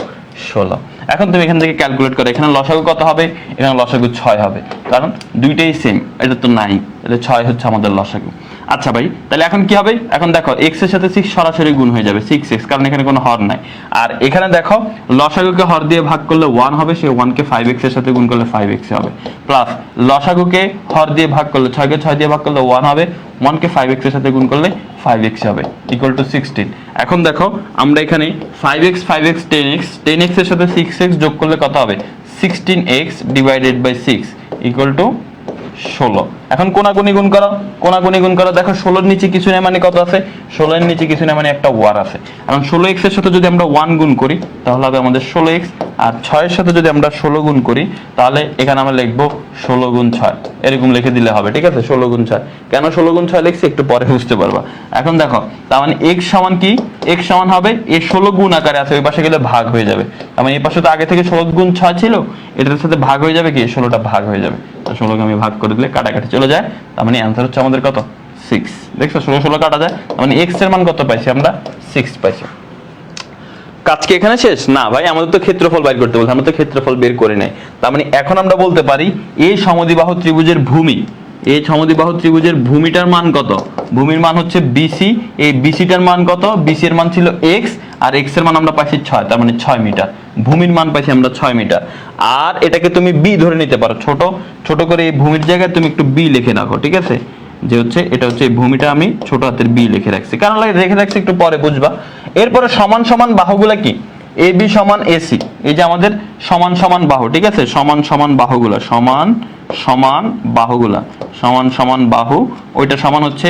16। এখন তুমি এখান থেকে ক্যালকুলেট করো, এখানে লসাগু কত হবে, এখানে লসাগু 6 হবে, কারণ দুইটাই সেম, এটা তো নাই, তাহলে 6 হচ্ছে আমাদের লসাগু। আচ্ছা ভাই, তাহলে এখন কি হবে, এখন দেখো x এর সাথে 6 সরাসরি গুণ হয়ে যাবে 6x, কারণ এখানে কোনো হর নাই। আর এখানে দেখো লসাগুকে হর দিয়ে ভাগ করলে 1 হবে, সেই 1 কে 5x এর সাথে গুণ করলে 5x হবে, প্লাস লসাগুকে হর দিয়ে ভাগ করলে 6 কে 6 দিয়ে ভাগ করলে 1 হবে, 1 কে 5x এর সাথে গুণ করলে 5x হবে, ইকুয়াল টু 16। এখন দেখো আমরা এখানে 5x 10x এর সাথে 6x যোগ করলে কত হবে, 16x divided by 6 equal to 16। এখন কোনাকুনি গুণ করো, দেখো 16 এর নিচে কিছু নেই মানে কত আছে, 16 এর নিচে কিছু নেই মানে একটা ওয়ার আছে। এখন 16x এর সাথে যদি আমরা 1 গুণ করি তাহলে হবে আমাদের 16x, আর 6 এর সাথে যদি আমরা 16 গুণ করি তাহলে এখানে আমরা লিখবো 16 গুণ 6, এরকম লিখে দিলে হবে, ঠিক আছে। 16 গুণ 6, কেন 16 গুণ 6 লিখছি একটু পরে বুঝতে পারবা। এখন দেখো তার মানে x সমান কি, x সমান হবে এই 16 গুণ আকারে আছে, ওই পাশে গেলে ভাগ হয়ে যাবে, তার মানে এই পাশে তো আগে থেকে 16 গুণ 6 ছিল, এটার সাথে ভাগ হয়ে যাবে কি, 16টা ভাগ হয়ে যাবে, তো 16 কে আমি ভাগ করে দিলে কাটাকাটি চলে যায়, তার মানে অ্যান্সার হচ্ছে আমাদের কত 6। দেখছো 16 কাটা যায়, তার মানে x এর মান কত পাইছি আমরা, 6 পাইছি। কাজ কি এখানে শেষ না ভাই, আমাদের তো ক্ষেত্রফল বের করতে বলছে, আমরা তো ক্ষেত্রফল বের করে নাই। তার মানে এখন আমরা বলতে পারি এই সমদ্বিবাহু ত্রিভুজের ভূমি, এই সমদ্বিবাহু ত্রিভুজের ভূমিটার মান কত, ভূমির মান হচ্ছে বিসি, এই বিসিটার মান কত, বিসি এর মান ছিল x, আর x এর মান আমরা পাইছি 6, তার মানে 6 মিটার, ভূমির মান পাইছি আমরা 6 মিটার। আর এটাকে তুমি বি ধরে নিতে পারো, ছোট ছোট করে এই ভূমির জায়গায় তুমি একটু বি লিখে রাখো, ঠিক আছে, যে হচ্ছে এটা হচ্ছে এই ভূমিটা আমি ছোট হাতের বি লিখে রাখছি, কারণ রেখে রাখছি একটু পরে বুঝবা। এরপরে সমান সমান বাহুগুলা কি, এ বি সমান এসি, এই যে আমাদের সমান সমান বাহু, ঠিক আছে, সমান সমান বাহুগুলা, সমান সমান বাহু, ওইটা সমান হচ্ছে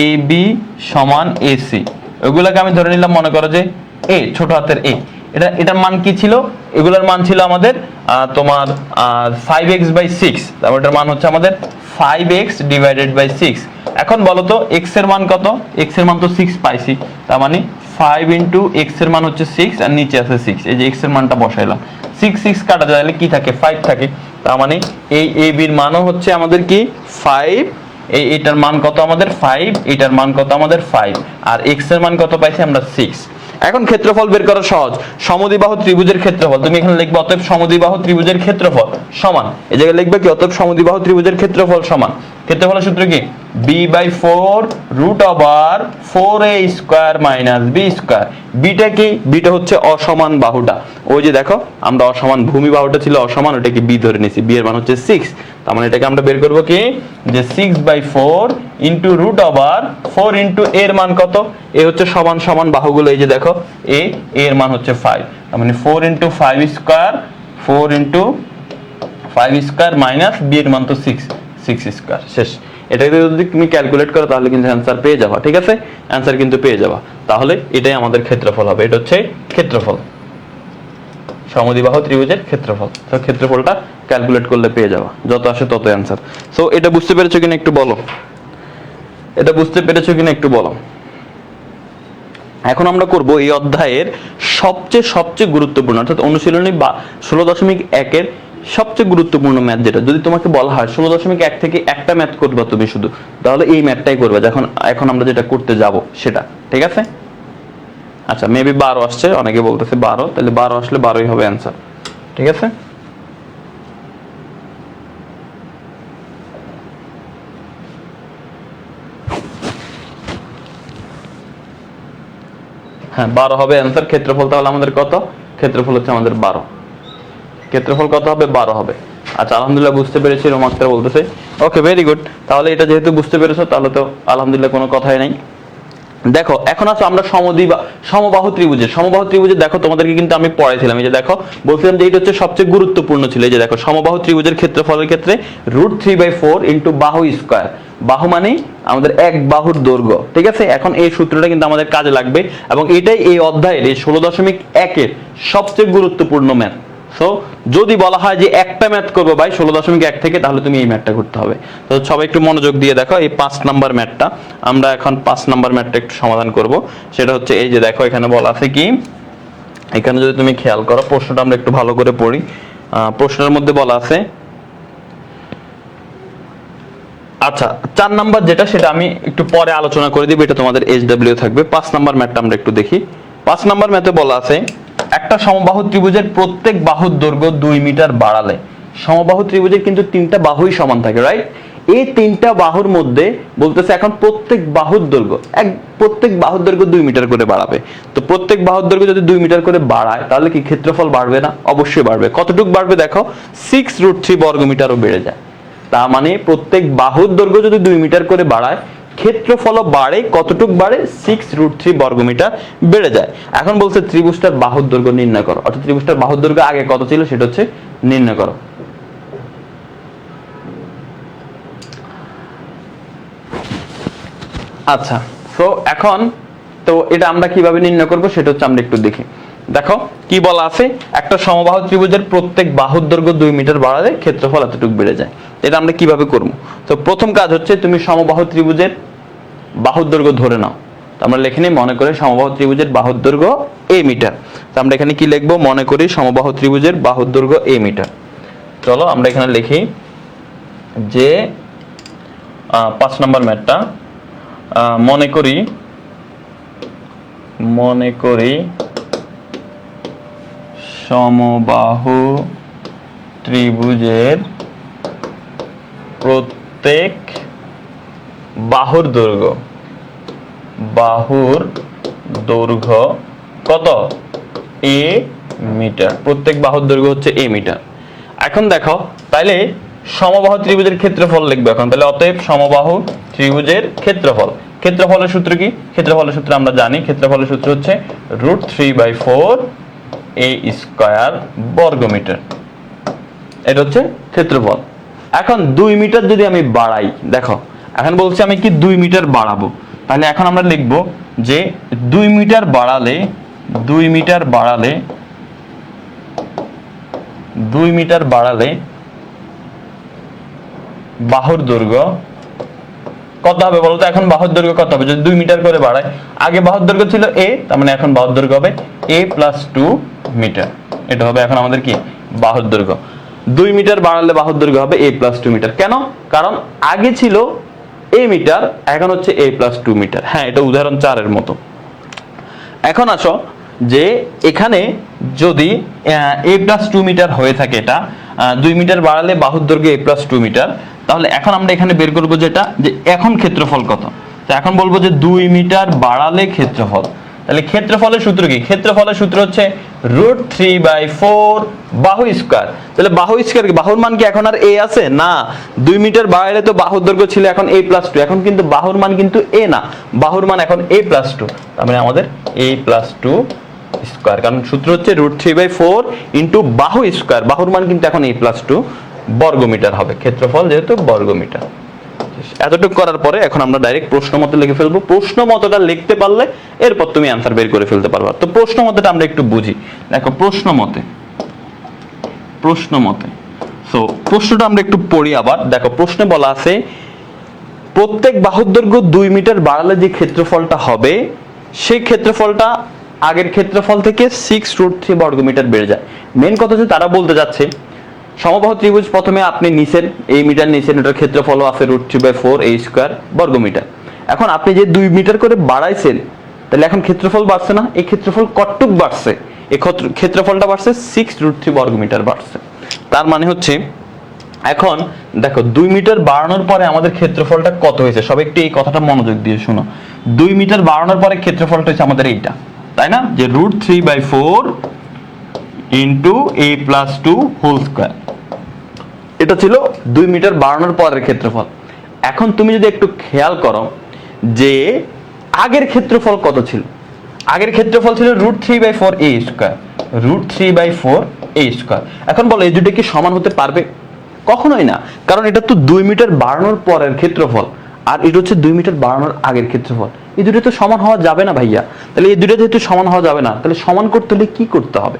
এ বি সমান এসি, ওইগুলাকে আমি ধরে নিলাম মনে করো যে এ, ছোট হাতের এ। এটার মান কি ছিল, এগুলোর মান ছিল আমাদের তোমার 5x বাই 6, তারপর এটার মান হচ্ছে আমাদের 5x ডিভাইডেড বাই 6। এখন বলো তো x এর মান কত, x এর মান তো 6 পাইছি, তার মানে 5 ইন্টু x এর মান হচ্ছে 6, আর নিচে আছে 6, এই যে x এর মানটা বসাইলাম, 6 কাটা যায় তাহলে কি থাকে, 5 থাকে, তার মানে এই a b এর মানও হচ্ছে আমাদের কি 5, এইটার মান কত আমাদের 5, এটার মান কত আমাদের 5, আর x এর মান কত পাইছি আমরা 6। এখন ক্ষেত্রফল বের করা সহজ, সমদ্বিবাহু ত্রিভুজের ক্ষেত্রফল, তুমি এখানে লিখবে অতএব সমদ্বিবাহু ত্রিভুজের ক্ষেত্রফল সমান, এই জায়গায় লিখবে কি অতএব সমদ্বিবাহু ত্রিভুজের ক্ষেত্রফল সমান, ক্ষেত্রফলের সূত্র কি b/4 √4a square minus b square. Beta কি, বিটা হচ্ছে অসমান বাহুটা, ওই যে দেখো আমরা অসমান ভূমি বাহুটা ছিল অসমান, ওটাকে বি ধরে নিয়েছি, বি এর মান হচ্ছে 6, তার মানে এটাকে আমরা বের করব কি যে 6/4 ইনটু √4 ইনটু এর মান কত, এ হচ্ছে সমান সমান বাহুগুলো, এই যে দেখো এ এর মান হচ্ছে 5, তার মানে 4 into 5 square, 4 into 5 square minus B এর মান তো 6 স্কয়ার, শেষ। এটাকে যদি তুমি ক্যালকুলেট করো তাহলে কিন্তু অ্যান্সার পেয়ে যাবা, ঠিক আছে, অ্যান্সার কিন্তু পেয়ে যাবা। তাহলে এটাই আমাদের ক্ষেত্রফল হবে, এটা হচ্ছে ক্ষেত্রফল, সমদ্বিবাহু ত্রিভুজের ক্ষেত্রফল। তো ক্ষেত্রফলটা ক্যালকুলেট করলে পেয়ে যাবা, যত আসে তত অ্যান্সার। সো এটা বুঝতে পেরেছো কিনা একটু বলো, এটা বুঝতে পেরেছো কিনা একটু বলো। এখন আমরা করব এই অধ্যায়ের সবচেয়ে গুরুত্বপূর্ণ অর্থাৎ অনুশীলনী 16.1 এর সবচেয়ে গুরুত্বপূর্ণ ম্যাথ যেটা, যদি তোমাকে বলা হয় 16.1 থেকে একটা ম্যাথ করবা তুমি শুধু, তাহলে এই ম্যাথটাই করবে যখন এখন আমরা যেটা করতে যাব সেটা। ঠিক আছে? আচ্ছা, মেবি 12 আসছে, অনেকে বলতেছে 12, তাহলে 12 আসলে 12ই হবে অ্যান্সার। ঠিক আছে? হ্যাঁ, 12 হবে অ্যান্সার। ক্ষেত্রফল তাহলে আমাদের কত? ক্ষেত্রফল হচ্ছে আমাদের 12। ক্ষেত্রফল কত হবে? 12 হবে। আচ্ছা, আলহামদুলিল্লাহ বুঝতে পেরেছি, রোমাক্তার বলতেছে। ওকে, ভেরি গুড। তাহলে এটা যেহেতু বুঝতে পেরেছো, তাহলে তো আলহামদুলিল্লাহ কোনো কথাই নাই। দেখো, এখন আসো আমরা সমবাহু ত্রিভুজের দেখো, তোমাদেরকে কিন্তু আমি পড়াইছিলাম। এই যে দেখো, বলছিলাম যে এটা হচ্ছে সবচেয়ে গুরুত্বপূর্ণ ছিল। এই যে দেখো, সমবাহু ত্রিভুজের ক্ষেত্রফলের ক্ষেত্রে √3/4 ইন্টু বাহু স্কয়ার। বাহু মানে আমাদের এক বাহুর দৈর্ঘ্য। ঠিক আছে? এখন এই সূত্রটা কিন্তু আমাদের কাজে লাগবে, এবং এটাই এই অধ্যায়ের এই 16.1 এর সবচেয়ে গুরুত্বপূর্ণ ম্যাথ। সো যদি বলা হয় যে একটা ম্যাথ করবো ভাই 16.1 থেকে, তাহলে তুমি এই ম্যাথটা করতে হবে। তো সবাই একটু মনোযোগ দিয়ে দেখো, এই 5 নাম্বার ম্যাথটা আমরা এখন 5 নাম্বার ম্যাথটা একটু সমাধান করব। সেটা হচ্ছে এই যে দেখো, এখানে বলা আছে কি, এখানে যদি তুমি খেয়াল করো, প্রশ্নটা আমরা একটু ভালো করে পড়ি। প্রশ্নের মধ্যে বলা আছে, আচ্ছা 4 নাম্বার যেটা, সেটা আমি একটু পরে আলোচনা করে দিব, এটা তোমাদের HW থাকবে। 5 নাম্বার ম্যাথটা আমরা একটু দেখি। 5 নাম্বার ম্যাথে বলা আছে, একটা সমবাহু ত্রিভুজের প্রত্যেক বাহুর দৈর্ঘ্য 2 মিটার বাড়ালে, সমবাহু ত্রিভুজের কিন্তু 3টা বাহুই সমান থাকে, রাইট? এই 3টা বাহুর মধ্যে বলতেছে এখন প্রত্যেক বাহুর দৈর্ঘ্য 2 মিটার করে বাড়াবে। তো প্রত্যেক বাহুর দৈর্ঘ্য যদি 2 মিটার করে বাড়ায়, তাহলে কি ক্ষেত্রফল বাড়বে না? অবশ্যই বাড়বে। কতটুকু বাড়বে দেখো, 6√3 বর্গমিটারও বেড়ে যায়। তার মানে প্রত্যেক বাহুর দৈর্ঘ্য যদি 2 মিটার করে বাড়ায়, ক্ষেত্রফলও বাড়ে। কতটুকু বাড়ে? 6√3 বর্গমিটার বেড়ে যায়। এখন বলছে ত্রিভুজটার বাহুর দৈর্ঘ্য নির্ণয় করো, অর্থাৎ ত্রিভুজটার বাহুর দৈর্ঘ্য আগে কত ছিল সেটা হচ্ছে নির্ণয় করো। আচ্ছা, তো এখন তো এটা আমরা কিভাবে নির্ণয় করব সেটা হচ্ছে আমরা একটু দেখি। দেখো কি বলা আছে, একটা সমবাহু ত্রিভুজের প্রত্যেক বাহুর দৈর্ঘ্য 2 মিটার বাড়ালে ক্ষেত্রফল এতটুকু বেড়ে যায়। এটা আমরা কিভাবে করব? তো প্রথম কাজ হচ্ছে, তুমি সমবাহু ত্রিভুজের বাহুর দৈর্ঘ্য ধরে নাও। তো আমরা লিখে নিই, মনে করে সমবাহু ত্রিভুজের বাহুর দৈর্ঘ্য a মিটার। তো আমরা এখানে কি লিখবো? মনে করি সমবাহু ত্রিভুজের বাহুর দৈর্ঘ্য a মিটার। চলো আমরা এখানে লিখি যে 5 নম্বর ম্যাথটা, মনে করি সমবাহু ত্রিভুজের প্রত্যেক বাহুর দৈর্ঘ্য কত? a meter. প্রত্যেক বাহুর দৈর্ঘ্য হচ্ছে a মিটার। এখন দেখো, তাইলে সমবাহু ত্রিভুজের ক্ষেত্রফল লিখবে এখন। তাহলে অতএব সমবাহু ত্রিভুজের ক্ষেত্রফলের সূত্র কি? ক্ষেত্রফলের সূত্র আমরা জানি, ক্ষেত্রফলের সূত্র হচ্ছে √3/4 a স্কয়ার বর্গমিটার। এটা হচ্ছে ক্ষেত্রফল। এখন 2 মিটার যদি আমি বাড়াই, দেখো এখন বলছি আমি কি 2 মিটার বাড়াবো, তাহলে এখন আমরা লিখবো যে 2 মিটার বাড়ালে বাহুর দৈর্ঘ্য কত হবে বলতো? এখন বাহুর দৈর্ঘ্য কত হবে যদি 2 মিটার করে বাড়ায়? আগে বাহুর দৈর্ঘ্য ছিল a, তার মানে এখন বাহুর দৈর্ঘ্য হবে a + 2 মিটার। এটা হবে এখন আমাদের কি বাহুর দৈর্ঘ্য। 2 মিটার বাড়ালে বাহুর দৈর্ঘ্য হবে a + 2 মিটার। কেন? কারণ আগে ছিল a মিটার, এখন হচ্ছে a + 2 মিটার। হ্যাঁ, এটা উদাহরণ 4 এর মতো। এখন আসো যে এখানে যদি a + 2 মিটার হয়ে থাকে, এটা 2 মিটার বাড়ালে বাহুর দৈর্ঘ্য a + 2 মিটার, তাহলে এখন আমরা এখানে বের করবো যেটা, যে এখন ক্ষেত্রফল কত। তো এখন বলবো যে 2 মিটার বাড়ালে ক্ষেত্রফল। তাহলে ক্ষেত্রফলের সূত্র কি? ক্ষেত্রফলের সূত্র হচ্ছে √3/4 বাহু স্কয়ার। তাহলে বাহু স্কয়ার কি? বাহুর মান কি এখন আর a আছে? না। 2 মিটার বাড়ালে তো বাহুর দৈর্ঘ্য ছিল এখন a + 2, এখন কিন্তু বাহুর মান কিন্তু a না, বাহুর মান এখন a + 2। তার মানে আমাদের a + 2 স্কয়ার, কারণ সূত্র হচ্ছে √3/4 ইনটু বাহু স্কয়ার, বাহুর মান কিন্তু এখন a + 2 বর্গমিটার হবে, ক্ষেত্রফল যেহেতু বর্গমিটার। এতটুকু করার পরে এখন আমরা ডাইরেক্ট প্রশ্ন মতে লিখে ফেলবো। প্রশ্ন মতটা লিখতে পারলে এরপর তুমি অ্যান্সার বের করে ফেলতে পারবা। তো প্রশ্ন মতেটা আমরা একটু বুঝি। দেখো প্রশ্ন মতে সো প্রশ্নটা আমরা একটু পড়ি আবার। দেখো প্রশ্নে বলা আছে, প্রত্যেক বাহুর দৈর্ঘ্য 2 মিটার বাড়ালে যে ক্ষেত্রফলটা হবে, সেই ক্ষেত্রফলটা আগের ক্ষেত্রফল থেকে 6√3 বর্গমিটার বেড়ে যায়। মেন কথা হচ্ছে তারা বলতে যাচ্ছে সমবাহু ত্রিভুজ প্রথমে আপনি নিছেন, এই মিটার নিছেন, এটার ক্ষেত্রফল আছে √3/4 a স্কয়ার বর্গ মিটার। এখন আপনি যে 2 মিটার করে বাড়াইছেন, তাহলে এখন ক্ষেত্রফল বাড়ছে না? এই ক্ষেত্রফল কতটুক বাড়ছে? এই ক্ষেত্রফলটা বাড়ছে 6√3 বর্গ মিটার বাড়ছে। তার মানে হচ্ছে এখন দেখো 2 মিটার বাড়ানোর পরে আমাদের ক্ষেত্রফলটা কত হয়েছে, সব একটু এই কথাটা মনোযোগ দিয়ে শুনো। 2 মিটার বাড়ানোর পরে ক্ষেত্রফলটা হচ্ছে আমাদের এইটা, তাই না? যে √3/4 ইন্টু a + 2 হোল স্কয়ার, এটা ছিল 2 মিটার বাড়ানোর পরের ক্ষেত্রফল। এখন তুমি যদি একটু খেয়াল করো যে আগের ক্ষেত্রফল কত ছিল, আগের ক্ষেত্রফল ছিল √3/4 a স্কয়ার, √3/4 a স্কয়ার। এখন বলো এই দুটো কি সমান হতে পারবে? কখনোই না, কারণ এটা তো 2 মিটার বাড়ানোর পরের ক্ষেত্রফল আর এটা হচ্ছে 2 মিটার বাড়ানোর আগের ক্ষেত্রফল। এই দুটো তো সমান হওয়া যাবে না ভাইয়া। তাহলে এই দুটো যেহেতু সমান হওয়া যাবে না, তাহলে সমান করতে হলে কি করতে হবে?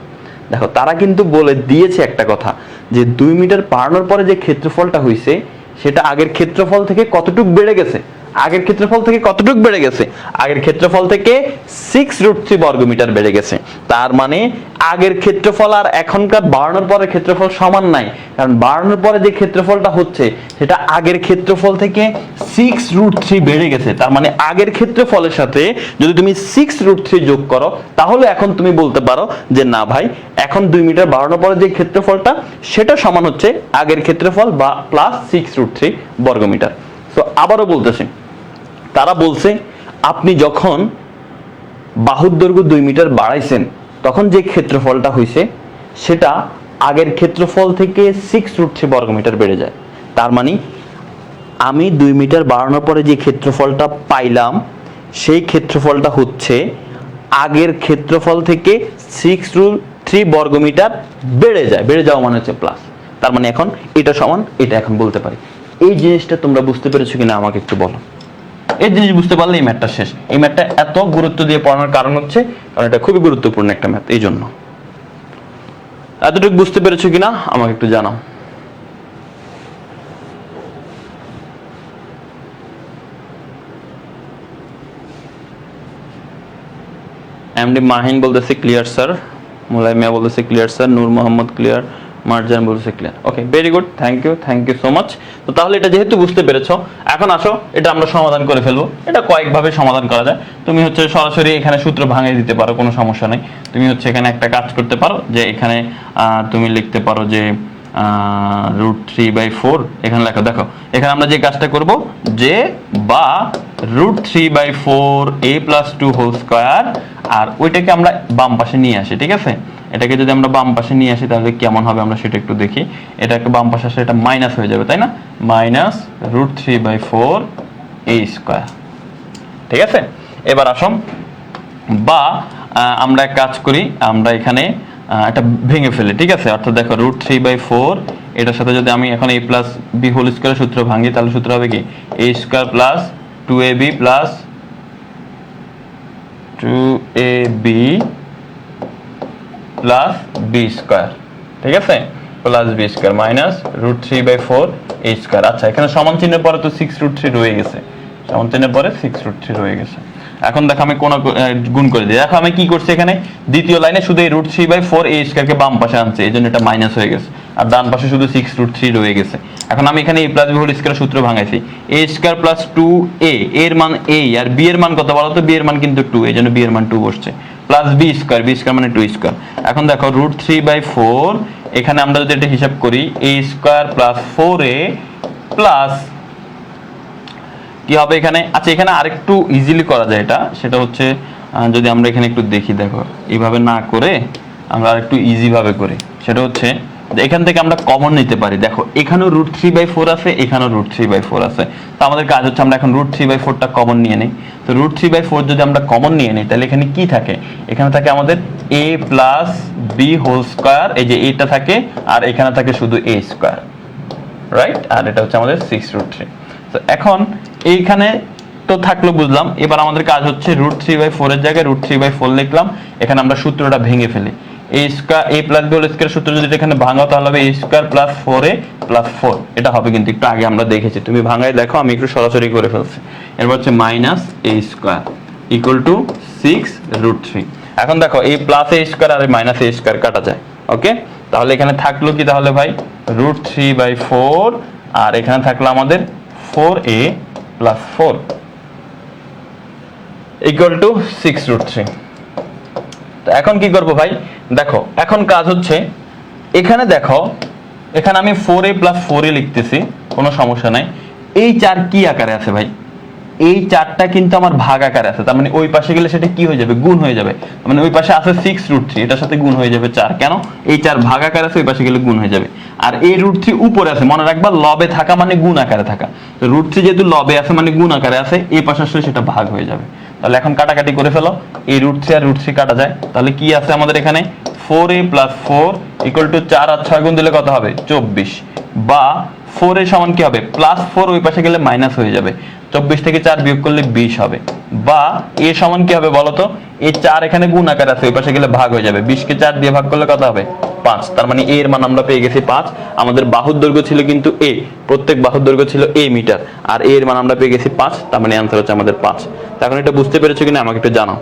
দেখো তারা কিন্তু বলে দিয়েছে একটা কথা, যে 2 মিটার বাড়ানোর পরে যে ক্ষেত্রফলটা হয়েছে সেটা আগের ক্ষেত্রফল থেকে কতটুক বেড়ে গেছে, আগের ক্ষেত্রফল থেকে কতটুক বেড়ে গেছে, আগের ক্ষেত্রফল থেকে 6√3 বর্গ মিটার বেড়ে গেছে। তার মানে আগের ক্ষেত্রফল আর এখনকার বাড়ানোর পরে ক্ষেত্রফল সমান নাই, কারণ বাড়ানোর পরে যে ক্ষেত্রফলটা হচ্ছে সেটা আগের ক্ষেত্রফল থেকে 6√3 বেড়ে গেছে। তার মানে আগের ক্ষেত্রফলের সাথে যদি তুমি 6√3 যোগ করো, তাহলে এখন তুমি বলতে পারো যে না ভাই, এখন 2 মিটার বাড়ানোর পরে যে ক্ষেত্রফলটা সেটা সমান হচ্ছে আগের ক্ষেত্রফল বা প্লাস 6√3 বর্গ মিটার। তো আবারও বলতেছি, তারা বলছে আপনি যখন বাহুর দৈর্ঘ্য 2 মিটার বাড়াইছেন তখন যে ক্ষেত্রফলটা হয়েছে সেটা আগের ক্ষেত্রফল থেকে 6√3 বর্গ মিটার বেড়ে যায়। তার মানে আমি 2 মিটার বাড়ানোর পরে যে ক্ষেত্রফলটা পাইলাম সেই ক্ষেত্রফলটা হচ্ছে আগের ক্ষেত্রফল থেকে 6√3 বর্গ মিটার বেড়ে যায়। বেড়ে যাওয়া মানে হচ্ছে প্লাস। তার মানে এখন এটা সমান এটা এখন বলতে পারি। এই জিনিসটা তোমরা বুঝতে পেরেছো কিনা আমাকে একটু বলো। এই জিনিস বুঝতে পারলে এই ম্যাথটা শেষ। এই ম্যাথটা এত গুরুত্ব দিয়ে পড়ানোর কারণ হচ্ছে কারণ এটা খুবই গুরুত্বপূর্ণ একটা ম্যাথ, এই জন্য। এতটুকু বুঝতে পেরেছো কিনা আমাকে একটু জানাও। এমডি মাহিন বলতেছে ক্লিয়ার স্যার, মুলাই মিয়া বলতেছে clear sir, Noor Mohammad clear, Marjan বলছে clear. Okay, very good, thank you so much. তো তাহলে এটা যেহেতু বুঝতে পেরেছো, এখন আসো এটা আমরা সমাধান করে ফেলবো। এটা কয়েকভাবে সমাধান করা যায়। তুমি হচ্ছে সরাসরি এখানে সূত্র ভাঙিয়ে দিতে পারো, কোনো সমস্যা নেই। তুমি হচ্ছে এখানে একটা কাজ করতে পারো যে এখানে তুমি লিখতে পারো যে √3/4 এখানে লেখো। দেখো এখানে আমরা যে কাজটা করব যে বা √3/4 a + 2 হোল স্কয়ার, আর ওইটাকে আমরা বাম পাশে নিয়ে আসি। ঠিক আছে, এটাকে যদি আমরা বাম পাশে নিয়ে আসি তাহলে কেমন হবে আমরা সেটা একটু দেখি। এটাকে বাম পাশে আসলে এটা মাইনাস হয়ে যাবে, তাই না? -√3/4 a স্কয়ার। ঠিক আছে, এবার আসো বা আমরা এক কাজ করি, আমরা এখানে এটা ভেঙে ফেলি। ঠিক আছে, অর্থাৎ দেখো √3/4 এটার সাথে যদি আমি এখন a + b হোল স্কয়ার সূত্র ভাঙি তাহলে সূত্র হবে কি a square plus 2ab plus 2ab plus b square. ঠিক আছে, plus b square minus √3/4 a square. আচ্ছা, এখানে সমান চিহ্নের পরে তো 6√3 রয়ে গেছে, সমান চিহ্নের পরে 6√3 রয়ে গেছে। এখন দেখো আমি কোন গুণ করে দিই। দেখো আমি কি করছি, এখানে দ্বিতীয় লাইনে শুধু এই √3/4 a স্কয়ারকে বাম পাশে আনছে, এইজন্য এটা মাইনাস হয়ে গেছে, আর ডান পাশে শুধু 6√3 রয়ে গেছে। এখন আমি এখানে a + b হোল স্কয়ার সূত্র ভাঙাইছি, a স্কয়ার প্লাস 2a, এর মান a আর b এর মান কত বলো তো? b এর মান কিন্তু 2, এইজন্য b এর মান 2 বসছে, plus b square, b square মানে 2 স্কয়ার। এখন দেখো √3/4 এখানে আমরা যদি এটা হিসাব করি a square plus 4a plus কি হবে এখানে। আচ্ছা, এখানে আরেকটু ইজিলি করা যায় এটা, সেটা হচ্ছে যদি আমরা এখানে একটু দেখি, দেখো এইভাবে না করে আমরা আরেকটু ইজি ভাবে করি। সেটা হচ্ছে এখান থেকে আমরা কমন নিতে পারি। দেখো এখানেও √3/4 আছে, এখানেও √3/4 আছে। তো আমাদের কাজ হচ্ছে আমরা এখন √3/4টা কমন নিয়ে নিই। তো √3/4 যদি আমরা কমন নিয়ে নিই তাহলে এখানে কি থাকে? এখানে থাকে আমাদের a + b হোল স্কয়ার, এই যে এটা থাকে, আর এখানে থাকে শুধু a স্কয়ার, রাইট? আর এটা হচ্ছে আমাদের 6√3। তো এখন এইখানে তো থাকলো বুঝলাম। এবার আমাদের কাজ হচ্ছে √3/4 এর জায়গায় √3/4 লিখলাম, এখানে আমরা সূত্রটা ভেঙে ফেলি। a square a + b whole square সূত্র যদি এখানে ভাঙাও তাহলে হবে a square plus 4a plus 4। এটা হবে কিন্তু একটু আগে আমরা দেখেছি, তুমি ভাঙায় দেখো, আমি একটু সরাসরি করে ফেলছি। এরপর হচ্ছে minus a square equal to 6√3। এখন দেখো এই প্লাস a স্কয়ার আর মাইনাস a স্কয়ার কাটা যায়। ওকে, তাহলে এখানে থাকলো কি তাহলে ভাই √3/4, আর এখানে থাকলো আমাদের 4a + 4 = 6√3। তো এখন কি করব ভাই, দেখো এখন কাজ হচ্ছে এখানে দেখো, এখানে আমি 4a + 4a লিখতেছি, কোনো সমস্যা নাই। এই 4 কি আকারে আছে ভাই, এই 4টা কিন্তু আমার ভাগ আকারে আছে, তার মানে ওই পাশে গেলে সেটা কি হয়ে যাবে, গুণ হয়ে যাবে। মানে ওই পাশে আছে 6√3, এটার সাথে গুণ হয়ে যাবে 4, কেন এই 4 ভাগ আকারে আছে, ওই পাশে গেলে গুণ হয়ে যাবে। আর এই √3 উপরে আছে, মনে রাখবা লবে থাকা মানে গুণ আকারে থাকা, তো √3 যেহেতু লবে আছে মানে গুণ আকারে আছে, এই পাশে আসলে সেটা ভাগ হয়ে যাবে। তাহলে এখন কাটাকাটি করে ফেলো, এই √3 আর √3 কাটা যায়, তাহলে কি আছে আমাদের এখানে 4a + 4 = 4 আর 6 গুণ দিলে কত হবে 24, বা 4a সমান কি হবে +4, ওই পাশে গেলে মাইনাস হয়ে যাবে, 24 থেকে 4 বিয়োগ করলে 20 হবে, বা a সমান কি হবে বলতো, এই 4 এখানে গুণ আকারে আছে, ওই পাশে গেলে ভাগ হয়ে যাবে, 20 কে 4 দিয়ে ভাগ করলে কত হবে 5। তার মানে a এর মান আমরা পেয়ে গেছি 5। আমাদের বাহুর দৈর্ঘ্য ছিল কিন্তু a, প্রত্যেক বাহুর দৈর্ঘ্য ছিল a মিটার, আর a এর মান আমরা পেয়ে গেছি 5, তার মানে आंसर হচ্ছে আমাদের 5। এখন এটা বুঝতে পেরেছো কিনা আমাকে একটু জানাও।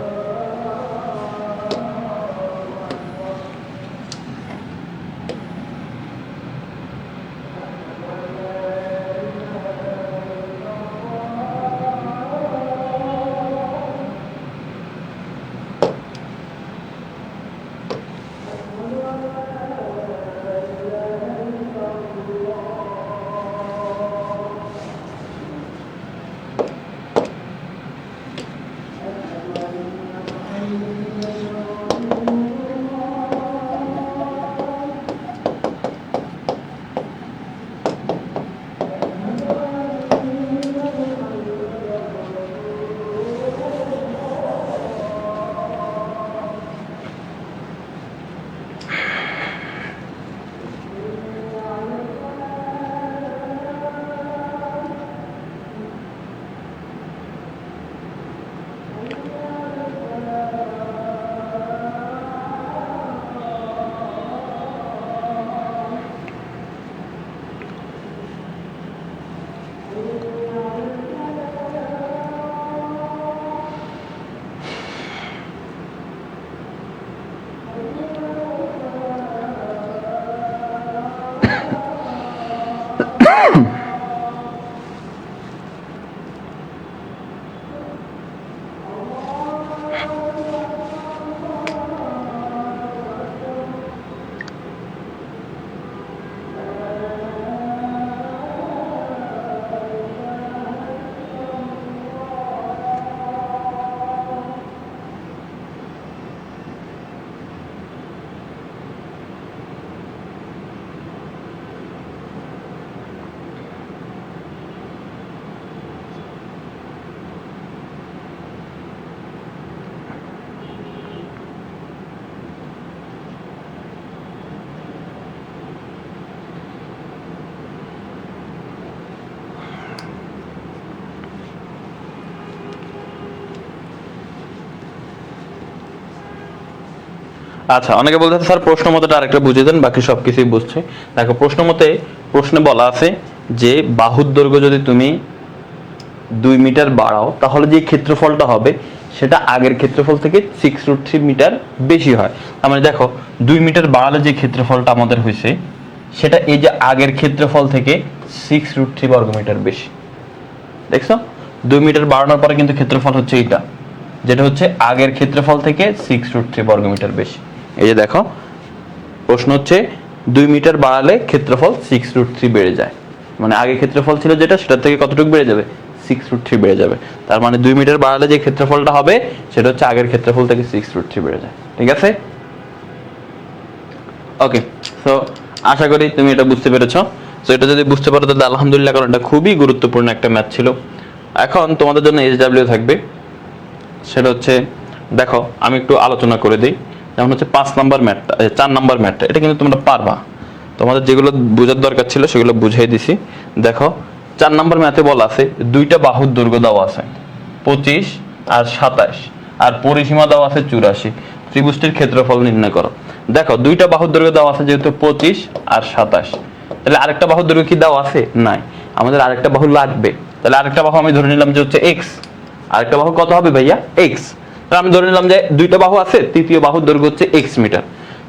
আচ্ছা, অনেকে বলতেছে স্যার প্রশ্ন মতটা আরেকটা বুঝিয়ে দেন, বাকি সবকিছুই বুঝছে। দেখো প্রশ্ন মতে, প্রশ্নে বলা আছে যে বাহুর দৈর্ঘ্য যদি তুমি 2 মিটার বাড়াও তাহলে যে ক্ষেত্রফলটা হবে সেটা আগের ক্ষেত্রফল থেকে 6√3 মিটার বেশি হয়। তার মানে দেখো 2 মিটার বাড়ালে যে ক্ষেত্রফলটা আমাদের হয়েছে সেটা এই যে আগের ক্ষেত্রফল থেকে 6√3 বর্গমিটার বেশি। দেখছো 2 মিটার বাড়ানোর পরে কিন্তু ক্ষেত্রফল হচ্ছে এইটা, যেটা হচ্ছে আগের ক্ষেত্রফল থেকে 6√3 বর্গমিটার বেশি। এই যে দেখো প্রশ্ন হচ্ছে 2 মিটার বাড়ালে ক্ষেত্রফল 6√3 বেড়ে যায়, মানে আগে ক্ষেত্রফল ছিল যেটা সেটা থেকে কতটুকু বেড়ে যাবে 6√3 বেড়ে যাবে। তার মানে 2 মিটার বাড়ালে যে ক্ষেত্রফলটা হবে সেটা হচ্ছে আগের ক্ষেত্রফল থেকে 6√3 বেড়ে যায়। ঠিক আছে, ওকে। সো আশা করি তুমি এটা বুঝতে পেরেছো। সো এটা যদি বুঝতে পারো তাহলে আলহামদুলিল্লাহ, কারণ এটা খুবই গুরুত্বপূর্ণ একটা ম্যাথ ছিল। এখন তোমাদের জন্য SW থাকবে, সেটা হচ্ছে দেখো আমি একটু আলোচনা করে দিই। যেমন হচ্ছে 5 নাম্বার ম্যাথটা, 4 নাম্বার ম্যাথটা, এটা কিন্তু তোমরা পারবা, তোমাদের যেগুলো বোঝার দরকার ছিল সেগুলো বুঝিয়ে দিছি। দেখো 4 নাম্বার ম্যাথে বলা আছে দুইটা বাহুর দৈর্ঘ্য দেওয়া আছে 25 আর 27, আর পরিসীমা দেওয়া আছে 84, ত্রিভুজটির ক্ষেত্রফল নির্ণয় করো। দেখো দুইটা বাহুর দৈর্ঘ্য দেওয়া আছে যেহেতু 25 আর 27, তাহলে আরেকটা বাহুর দৈর্ঘ্য কি দেওয়া আছে? নাই, আমাদের আরেকটা বাহু লাগবে। তাহলে আরেকটা বাহু আমি ধরে নিলাম যে হচ্ছে x, আরেকটা বাহু কত হবে ভাইয়া x। তাহলে আমি ধরে নিলাম যে দুইটা বাহু আছে, তৃতীয় বাহুর দৈর্ঘ্য হচ্ছে x মিটার।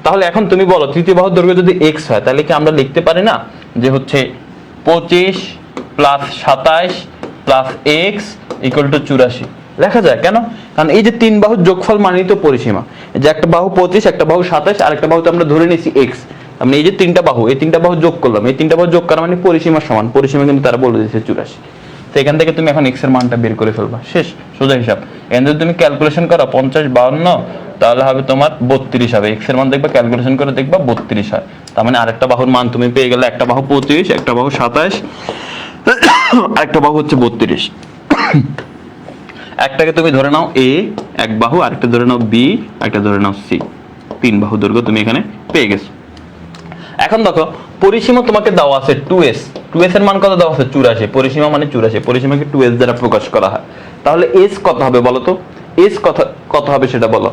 তাহলে এখন তুমি বলো তৃতীয় বাহুর দৈর্ঘ্য যদি এক্স হয় তাহলে কি আমরা লিখতে পারি না যে হচ্ছে 25 plus 27 plus x equal to 84? লেখা যায় কেন? কারণ এই যে তিন বাহুর যোগফল মানেই তো পরিসীমা। যে একটা বাহু 25, একটা বাহু 27, আর একটা বাহু তো আমরা ধরে নিয়েছি এক্স। আমি এই যে তিনটা বাহু, এই তিনটা বাহু যোগ করলাম, এই তিনটা বাহু যোগ করা মানে পরিসীমার সমান। পরিসীমা কিন্তু তারা বলে দিয়েছে 84। তো এখান থেকে তুমি এখন এক্স এর মানটা বের করে ফেলবা, শেষ, সোজা হিসাব। এখান থেকে তুমি ক্যালকুলেশন করো 50 52, তাহলে হবে তোমার 32 হবে। এক্স এর মান দেখবা, ক্যালকুলেশন করে দেখবা 32 হয়। তার মানে আরেকটা বাহুর মান তুমি পেয়ে গেলে, একটা বাহু 25, একটা বাহু 27, আরেকটা বাহু হচ্ছে 32। একটাকে তুমি ধরে নাও এ এক বাহু, আরেকটা ধরে নাও বি, আরেকটা ধরে নাও সি। তিন বাহু দৈর্ঘ্য তুমি এখানে পেয়ে গেছো। এখন দেখো পরিসীমা তোমাকে দেওয়া আছে 2s। 2s এর মান কত দেওয়া আছে? 84। পরিসীমা মানে 84, পরিসীমাকে 2s দ্বারা প্রকাশ করা হয়। তাহলে s কত হবে বলো তো? s কত হবে সেটা বলো।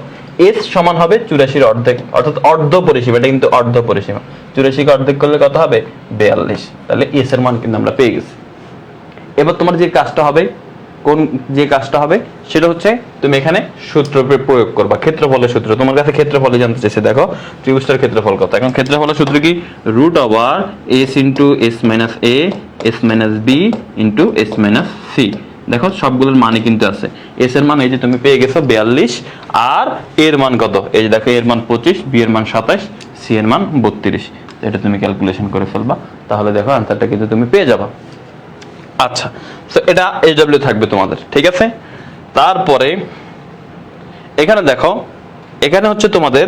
s সমান হবে 84 অর্ধেক, অর্থাৎ অর্ধ পরিসীমা। এটা কিন্তু অর্ধ পরিসীমা। 84 কে অর্ধেক করলে কত হবে? 42। তাহলে s এর মান কিন্তু আমরা পেয়ে গেছি। এবার তোমার যে কাজটা হবে, যে কাজটা হবে সেটা হচ্ছে তুমি এখানে সূত্র প্রয়োগ করবা, ক্ষেত্রফলের সূত্র। তোমার কাছে ক্ষেত্রফল জানতে চাইছে, দেখো ত্রিভুজটার ক্ষেত্রফল কত। এখন ক্ষেত্রফলের সূত্র কি? Root over s into s minus a s minus b into s minus c। দেখো সবগুলোর মানই কিন্তু আছে। s এর মান এই যে তুমি পেয়ে গেছো 42, আর এর মান কত? এই যে দেখো এর মান 25, b এর মান 27, c এর মান 32। এটা তুমি ক্যালকুলেশন করে ফেলবা, তাহলে দেখো আনসারটা কিন্তু তুমি পেয়ে যাবা। আচ্ছা, তো এটা SW থাকবে তোমাদের, ঠিক আছে। তারপরে এখানে দেখো, এখানে হচ্ছে তোমাদের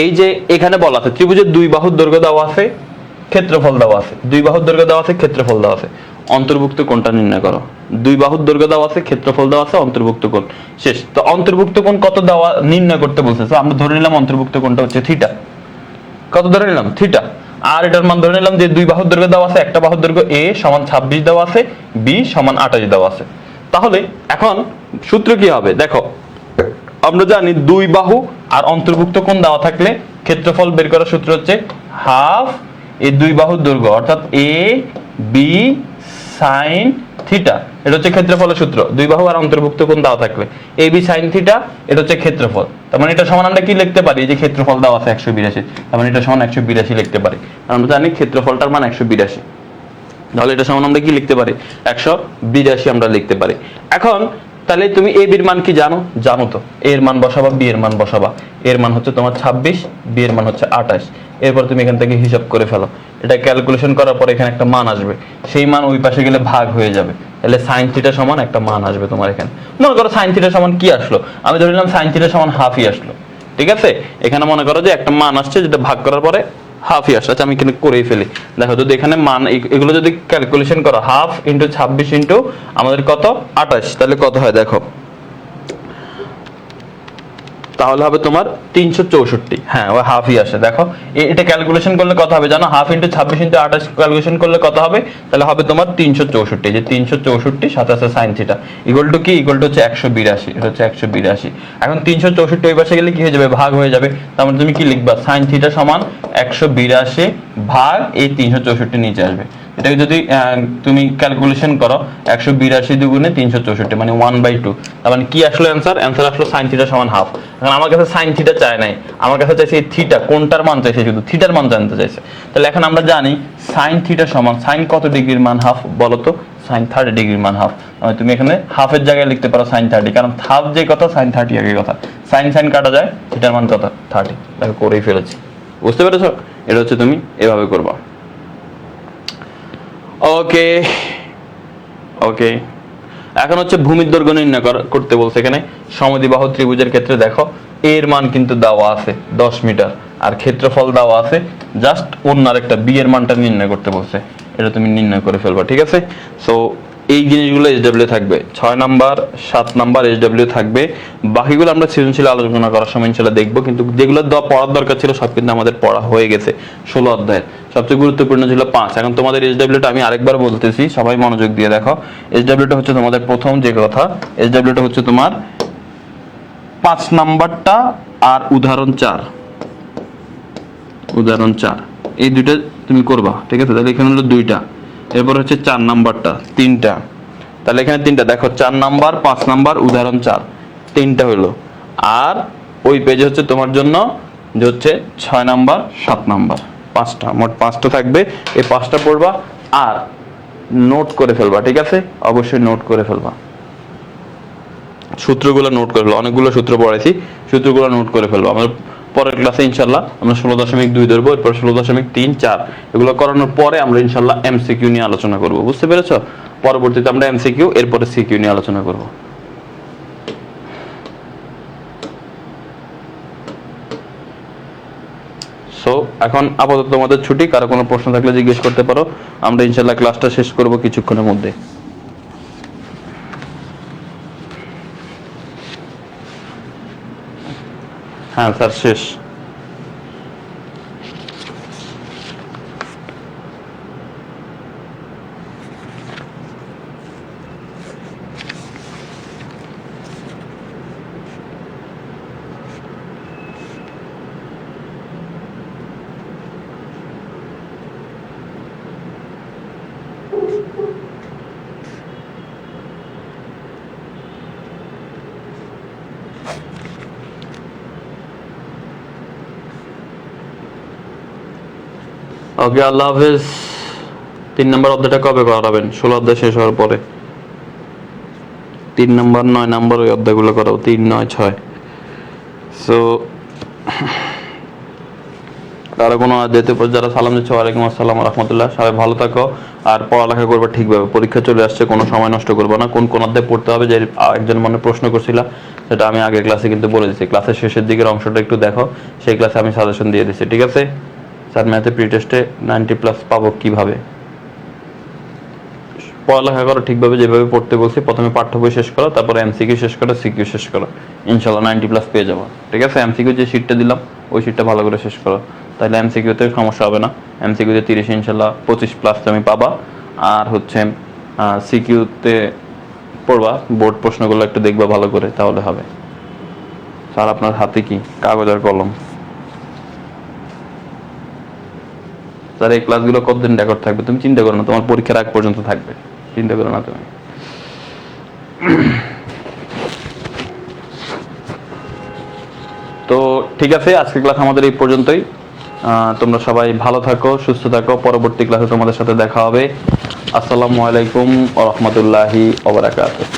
এই যে এখানে বলা আছে ত্রিভুজের দুই বাহুর দৈর্ঘ্য দেওয়া আছে, ক্ষেত্রফল দেওয়া আছে। দুই বাহুর দৈর্ঘ্য দেওয়া আছে, ক্ষেত্রফল দেওয়া আছে। অন্তর্ভুক্ত কোণটা নির্ণয় করো। দুই বাহুর দৈর্ঘ্য দেওয়া আছে, ক্ষেত্রফল দেওয়া আছে, অন্তর্ভুক্ত কোণ শেষ। তো অন্তর্ভুক্ত কোণ কত দেওয়া নির্ণয় করতে বলছে, তো আমরা ধরে নিলাম অন্তর্ভুক্ত কোণটা হচ্ছে থিটা। কত ধরে নিলাম? থিটা। আর এটার মান ধরে নিলাম যে দুই বাহুর দৈর্ঘ্য দেওয়া আছে, একটা বাহুর দৈর্ঘ্য a সমান 26 দেওয়া আছে, b সমান 28 দেওয়া আছে। তাহলে এখন সূত্র কি হবে দেখো, আমরা জানি দুই বাহু আর অন্তর্ভুক্ত কোণ দেওয়া থাকলে ক্ষেত্রফল বের করার সূত্র হচ্ছে হাফ এই দুই বাহুর দৈর্ঘ্য, অর্থাৎ a b sin থিটা। এটা হচ্ছে ক্ষেত্রফলের সূত্র। দুই বাহু আর অন্তর্ভুক্ত কোণ দেওয়া থাকলে a b sin থিটা, এটা হচ্ছে ক্ষেত্রফল। তার মানে এটা সমান আমরা কি লিখতে পারি? যে ক্ষেত্রফল দেওয়া আছে 182, তার মানে এটা সমান 182 লিখতে পারি। আমরা জানি ক্ষেত্রফলটার মান 182। তাহলে এটা সমান আমরা কি লিখতে পারি? 182 আমরা লিখতে পারি। এখন তাহলে তুমি a b এর মান কি জানো? জানো তো। a এর মান বসাবা, b এর মান বসাবা। a এর মান হচ্ছে তোমার 26, b এর মান হচ্ছে 28। এরপর তুমি এখান থেকে হিসাব করে ফেলো। এটা ক্যালকুলেশন করার পর এখানে একটা মান আসবে, সেই মান ওই পাশে গেলে ভাগ হয়ে যাবে। তাহলে sin থিটা সমান একটা মান আসবে তোমার এখানে। মনে করো sin থিটা সমান কি আসলো? আমি ধরে নিলাম sin থিটা সমান হাফই আসলো, ঠিক আছে। এখানে মনে করো যে একটা মান আসছে, যেটা ভাগ করার পরে হাফই আসছে। আচ্ছা আমি এখানে করেই ফেলি। দেখো যদি এখানে মান এগুলো যদি ক্যালকুলেশন করো, হাফ ইন্টু 26 ইন্টু আমাদের কত 28, তাহলে কত হয় দেখো, তাহলে হবে তোমার 364। হ্যাঁ, ওই হাফই আসে। দেখো এটা ক্যালকুলেশন করলে কত হবে জানো? হাফ ইন্টু 26 ইন্টু 28 ক্যালকুলেশন করলে কত হবে? তাহলে হবে তোমার 364। যে 364 সাথে আছে সাইন থিটা ইকুয়াল টু কি? ইকুয়াল টু হচ্ছে 182। এটা হচ্ছে 182। এখন 364 ওই পাশে গেলে কি হয়ে যাবে? ভাগ হয়ে যাবে। তার মানে তুমি কি লিখবা? সাইন থিটা সমান 182 ভাগ এই 364 নিচে আসবে। এটাকে যদি তুমি ক্যালকুলেশন করো, 182 দুগুণে 364 মানে 1/2। তার মানে কি আসলো অ্যান্সার? অ্যান্সার আসলো সাইন থিটা সমান হাফ। কারণ আমার কাছে সাইন থিটা চায় নাই, আমার কাছে চাইছে এই থিটা, কোনটার মান চাইছে, শুধু থিটার মান জানতে চাইছে। তাহলে এখন আমরা জানি সাইন থিটা সমান, সাইন কত ডিগ্রির মান হাফ বলো তো? সাইন 30 ডিগ্রির মান হাফ। তুমি এখানে হাফের জায়গায় লিখতে পারো সাইন 30, কারণ হাফ যে কথা সাইন 30 আগে কথা। সাইন সাইন কাটা যায়, থিটার মান কত? 30। দেখো করেই ফেলেছি, বুঝতে পেরেছো? এটা হচ্ছে তুমি এভাবে করবা। ওকে ওকে, এখন হচ্ছে ভূমির দৈর্ঘ্য নির্ণয় করতে বলছে। এখানে সমদ্বিবাহু ত্রিভুজের ক্ষেত্রে দেখো এর মান কিন্তু দেওয়া আছে 10 মিটার, আর ক্ষেত্রফল দেওয়া আছে জাস্ট অন্য আরেকটা b এর মানটা নির্ণয় করতে বলছে। এটা তুমি নির্ণয় করে ফেলবা, ঠিক আছে। সো এই জিনিসগুলো SW থাকবে, 6 নাম্বার 7 নাম্বার SW থাকবে। বাকিগুলো আমরা সৃজনশীল আলোচনা করার সময় ইনশাআল্লাহ দেখবো, কিন্তু যেগুলো পড়ার দরকার ছিল সব কিন্তু আমাদের পড়া হয়ে গেছে। 16 অধ্যায়ের সবচেয়ে গুরুত্বপূর্ণ ছিল 5। এখন তোমাদের SWটা আমি আরেকবার বলতেছি, সবাই মনোযোগ দিয়ে দেখো। SWটা হচ্ছে তোমাদের প্রথম যে কথা, SWটা হচ্ছে তোমার 5 নাম্বারটা আর উদাহরণ 4। উদাহরণ 4 এই দুইটা তুমি করবা, ঠিক আছে। তাহলে এখানে হলো 2টা, এরপর হচ্ছে 4 নাম্বারটা 3টা। তাহলে এখানে 3টা দেখো, 4 নাম্বার 5 নাম্বার উদাহরণ 4 3টা হলো। আর ওই পেজে হচ্ছে তোমার জন্য যে হচ্ছে 6 নাম্বার 7 নাম্বার, 5টা, মোট 5টা থাকবে। এই 5টা পড়বা আর নোট করে ফেলবা, ঠিক আছে? অবশ্যই নোট করে ফেলবা, সূত্রগুলো নোট করে ফেলবা। অনেকগুলো সূত্র পড়াইছি, সূত্রগুলো নোট করে ফেলবা। আমরা পরের ক্লাসে ইনশাল্লাহ আমরা 16.2 ধরবো, এরপর 16.3, 4 এগুলো করানোর পরে আমরা ইনশাল্লাহ এমসিকিউ নিয়ে আলোচনা করব। বুঝতে পেরেছো? পরবর্তীতে আমরা এমসিকিউ, এরপরে সিকিউ নিয়ে আলোচনা করব। সো এখন আপাতত তোমাদের ছুটি, কারো কোনো প্রশ্ন থাকলে জিজ্ঞেস করতে পারো। আমরা ইনশাল্লাহ ক্লাসটা শেষ করব কিছুক্ষণের মধ্যে। হ্যাঁ স্যার, শেষ। ওকে, আল্লাহ হাফেজ। 3 নম্বর অধ্যায়টা কবে করাবেন? 16 অধ্যায় শেষ হওয়ার পরে 3 নম্বর 9 নম্বর ওই অধ্যায়গুলো করাও, 3, 9, 6। সো কারো কোনো যেতে পারে, যারা সালাম দিচ্ছে ওয়ালাইকুম আসসালাম রহমতুল্লাহ। সবাই ভালো থাকো আর পড়ালেখা করবে ঠিকভাবে। পরীক্ষা চলে আসছে, কোনো সময় নষ্ট করবো না। কোন কোন অধ্যায় পড়তে হবে, যে একজন মনে প্রশ্ন করছিল, সেটা আমি আগের ক্লাসে কিন্তু বলে দিচ্ছি। ক্লাসের শেষের দিকের অংশটা একটু দেখো, সেই ক্লাসে আমি সাজেশন দিয়ে দিচ্ছি, ঠিক আছে? স্যার ম্যাথে প্রি টেস্টে 90+ পাবো কিভাবে? পড়ালেখা করো ঠিকভাবে, যেভাবে পড়তে বলছি। প্রথমে পাঠ্য বই শেষ করো, তারপরে এমসিকিউ শেষ করো, সিকিউ শেষ করো, ইনশাল্লাহ 90+ পেয়ে যাবো, ঠিক আছে? এমসিকিউ যে শিটটা দিলাম, ওই শিটটা ভালো করে শেষ করো, তাহলে এমসিকিউতে সমস্যা হবে না। এমসিকিউতে 30 ইনশাল্লাহ 25+ তুমি পাবা। আর হচ্ছে সিকিউতে পড়বা, বোর্ড প্রশ্নগুলো একটু দেখবা ভালো করে, তাহলে হবে। স্যার আপনার হাতে কি কাগজ আর কলম? স্যার এই ক্লাসগুলো কতদিন রেকর্ড থাকবে? তুমি চিন্তা করো না, তোমার পরীক্ষার আগ পর্যন্ত থাকবে, চিন্তা করো না তুমি। তো ঠিক আছে, আজকের ক্লাস আমাদের এই পর্যন্তই। তোমরা সবাই ভালো থাকো, সুস্থ থাকো। পরবর্তী ক্লাসে তোমাদের সাথে দেখা হবে। আসসালামু আলাইকুম ওয়া রাহমাতুল্লাহি ওয়া বারাকাতুহু।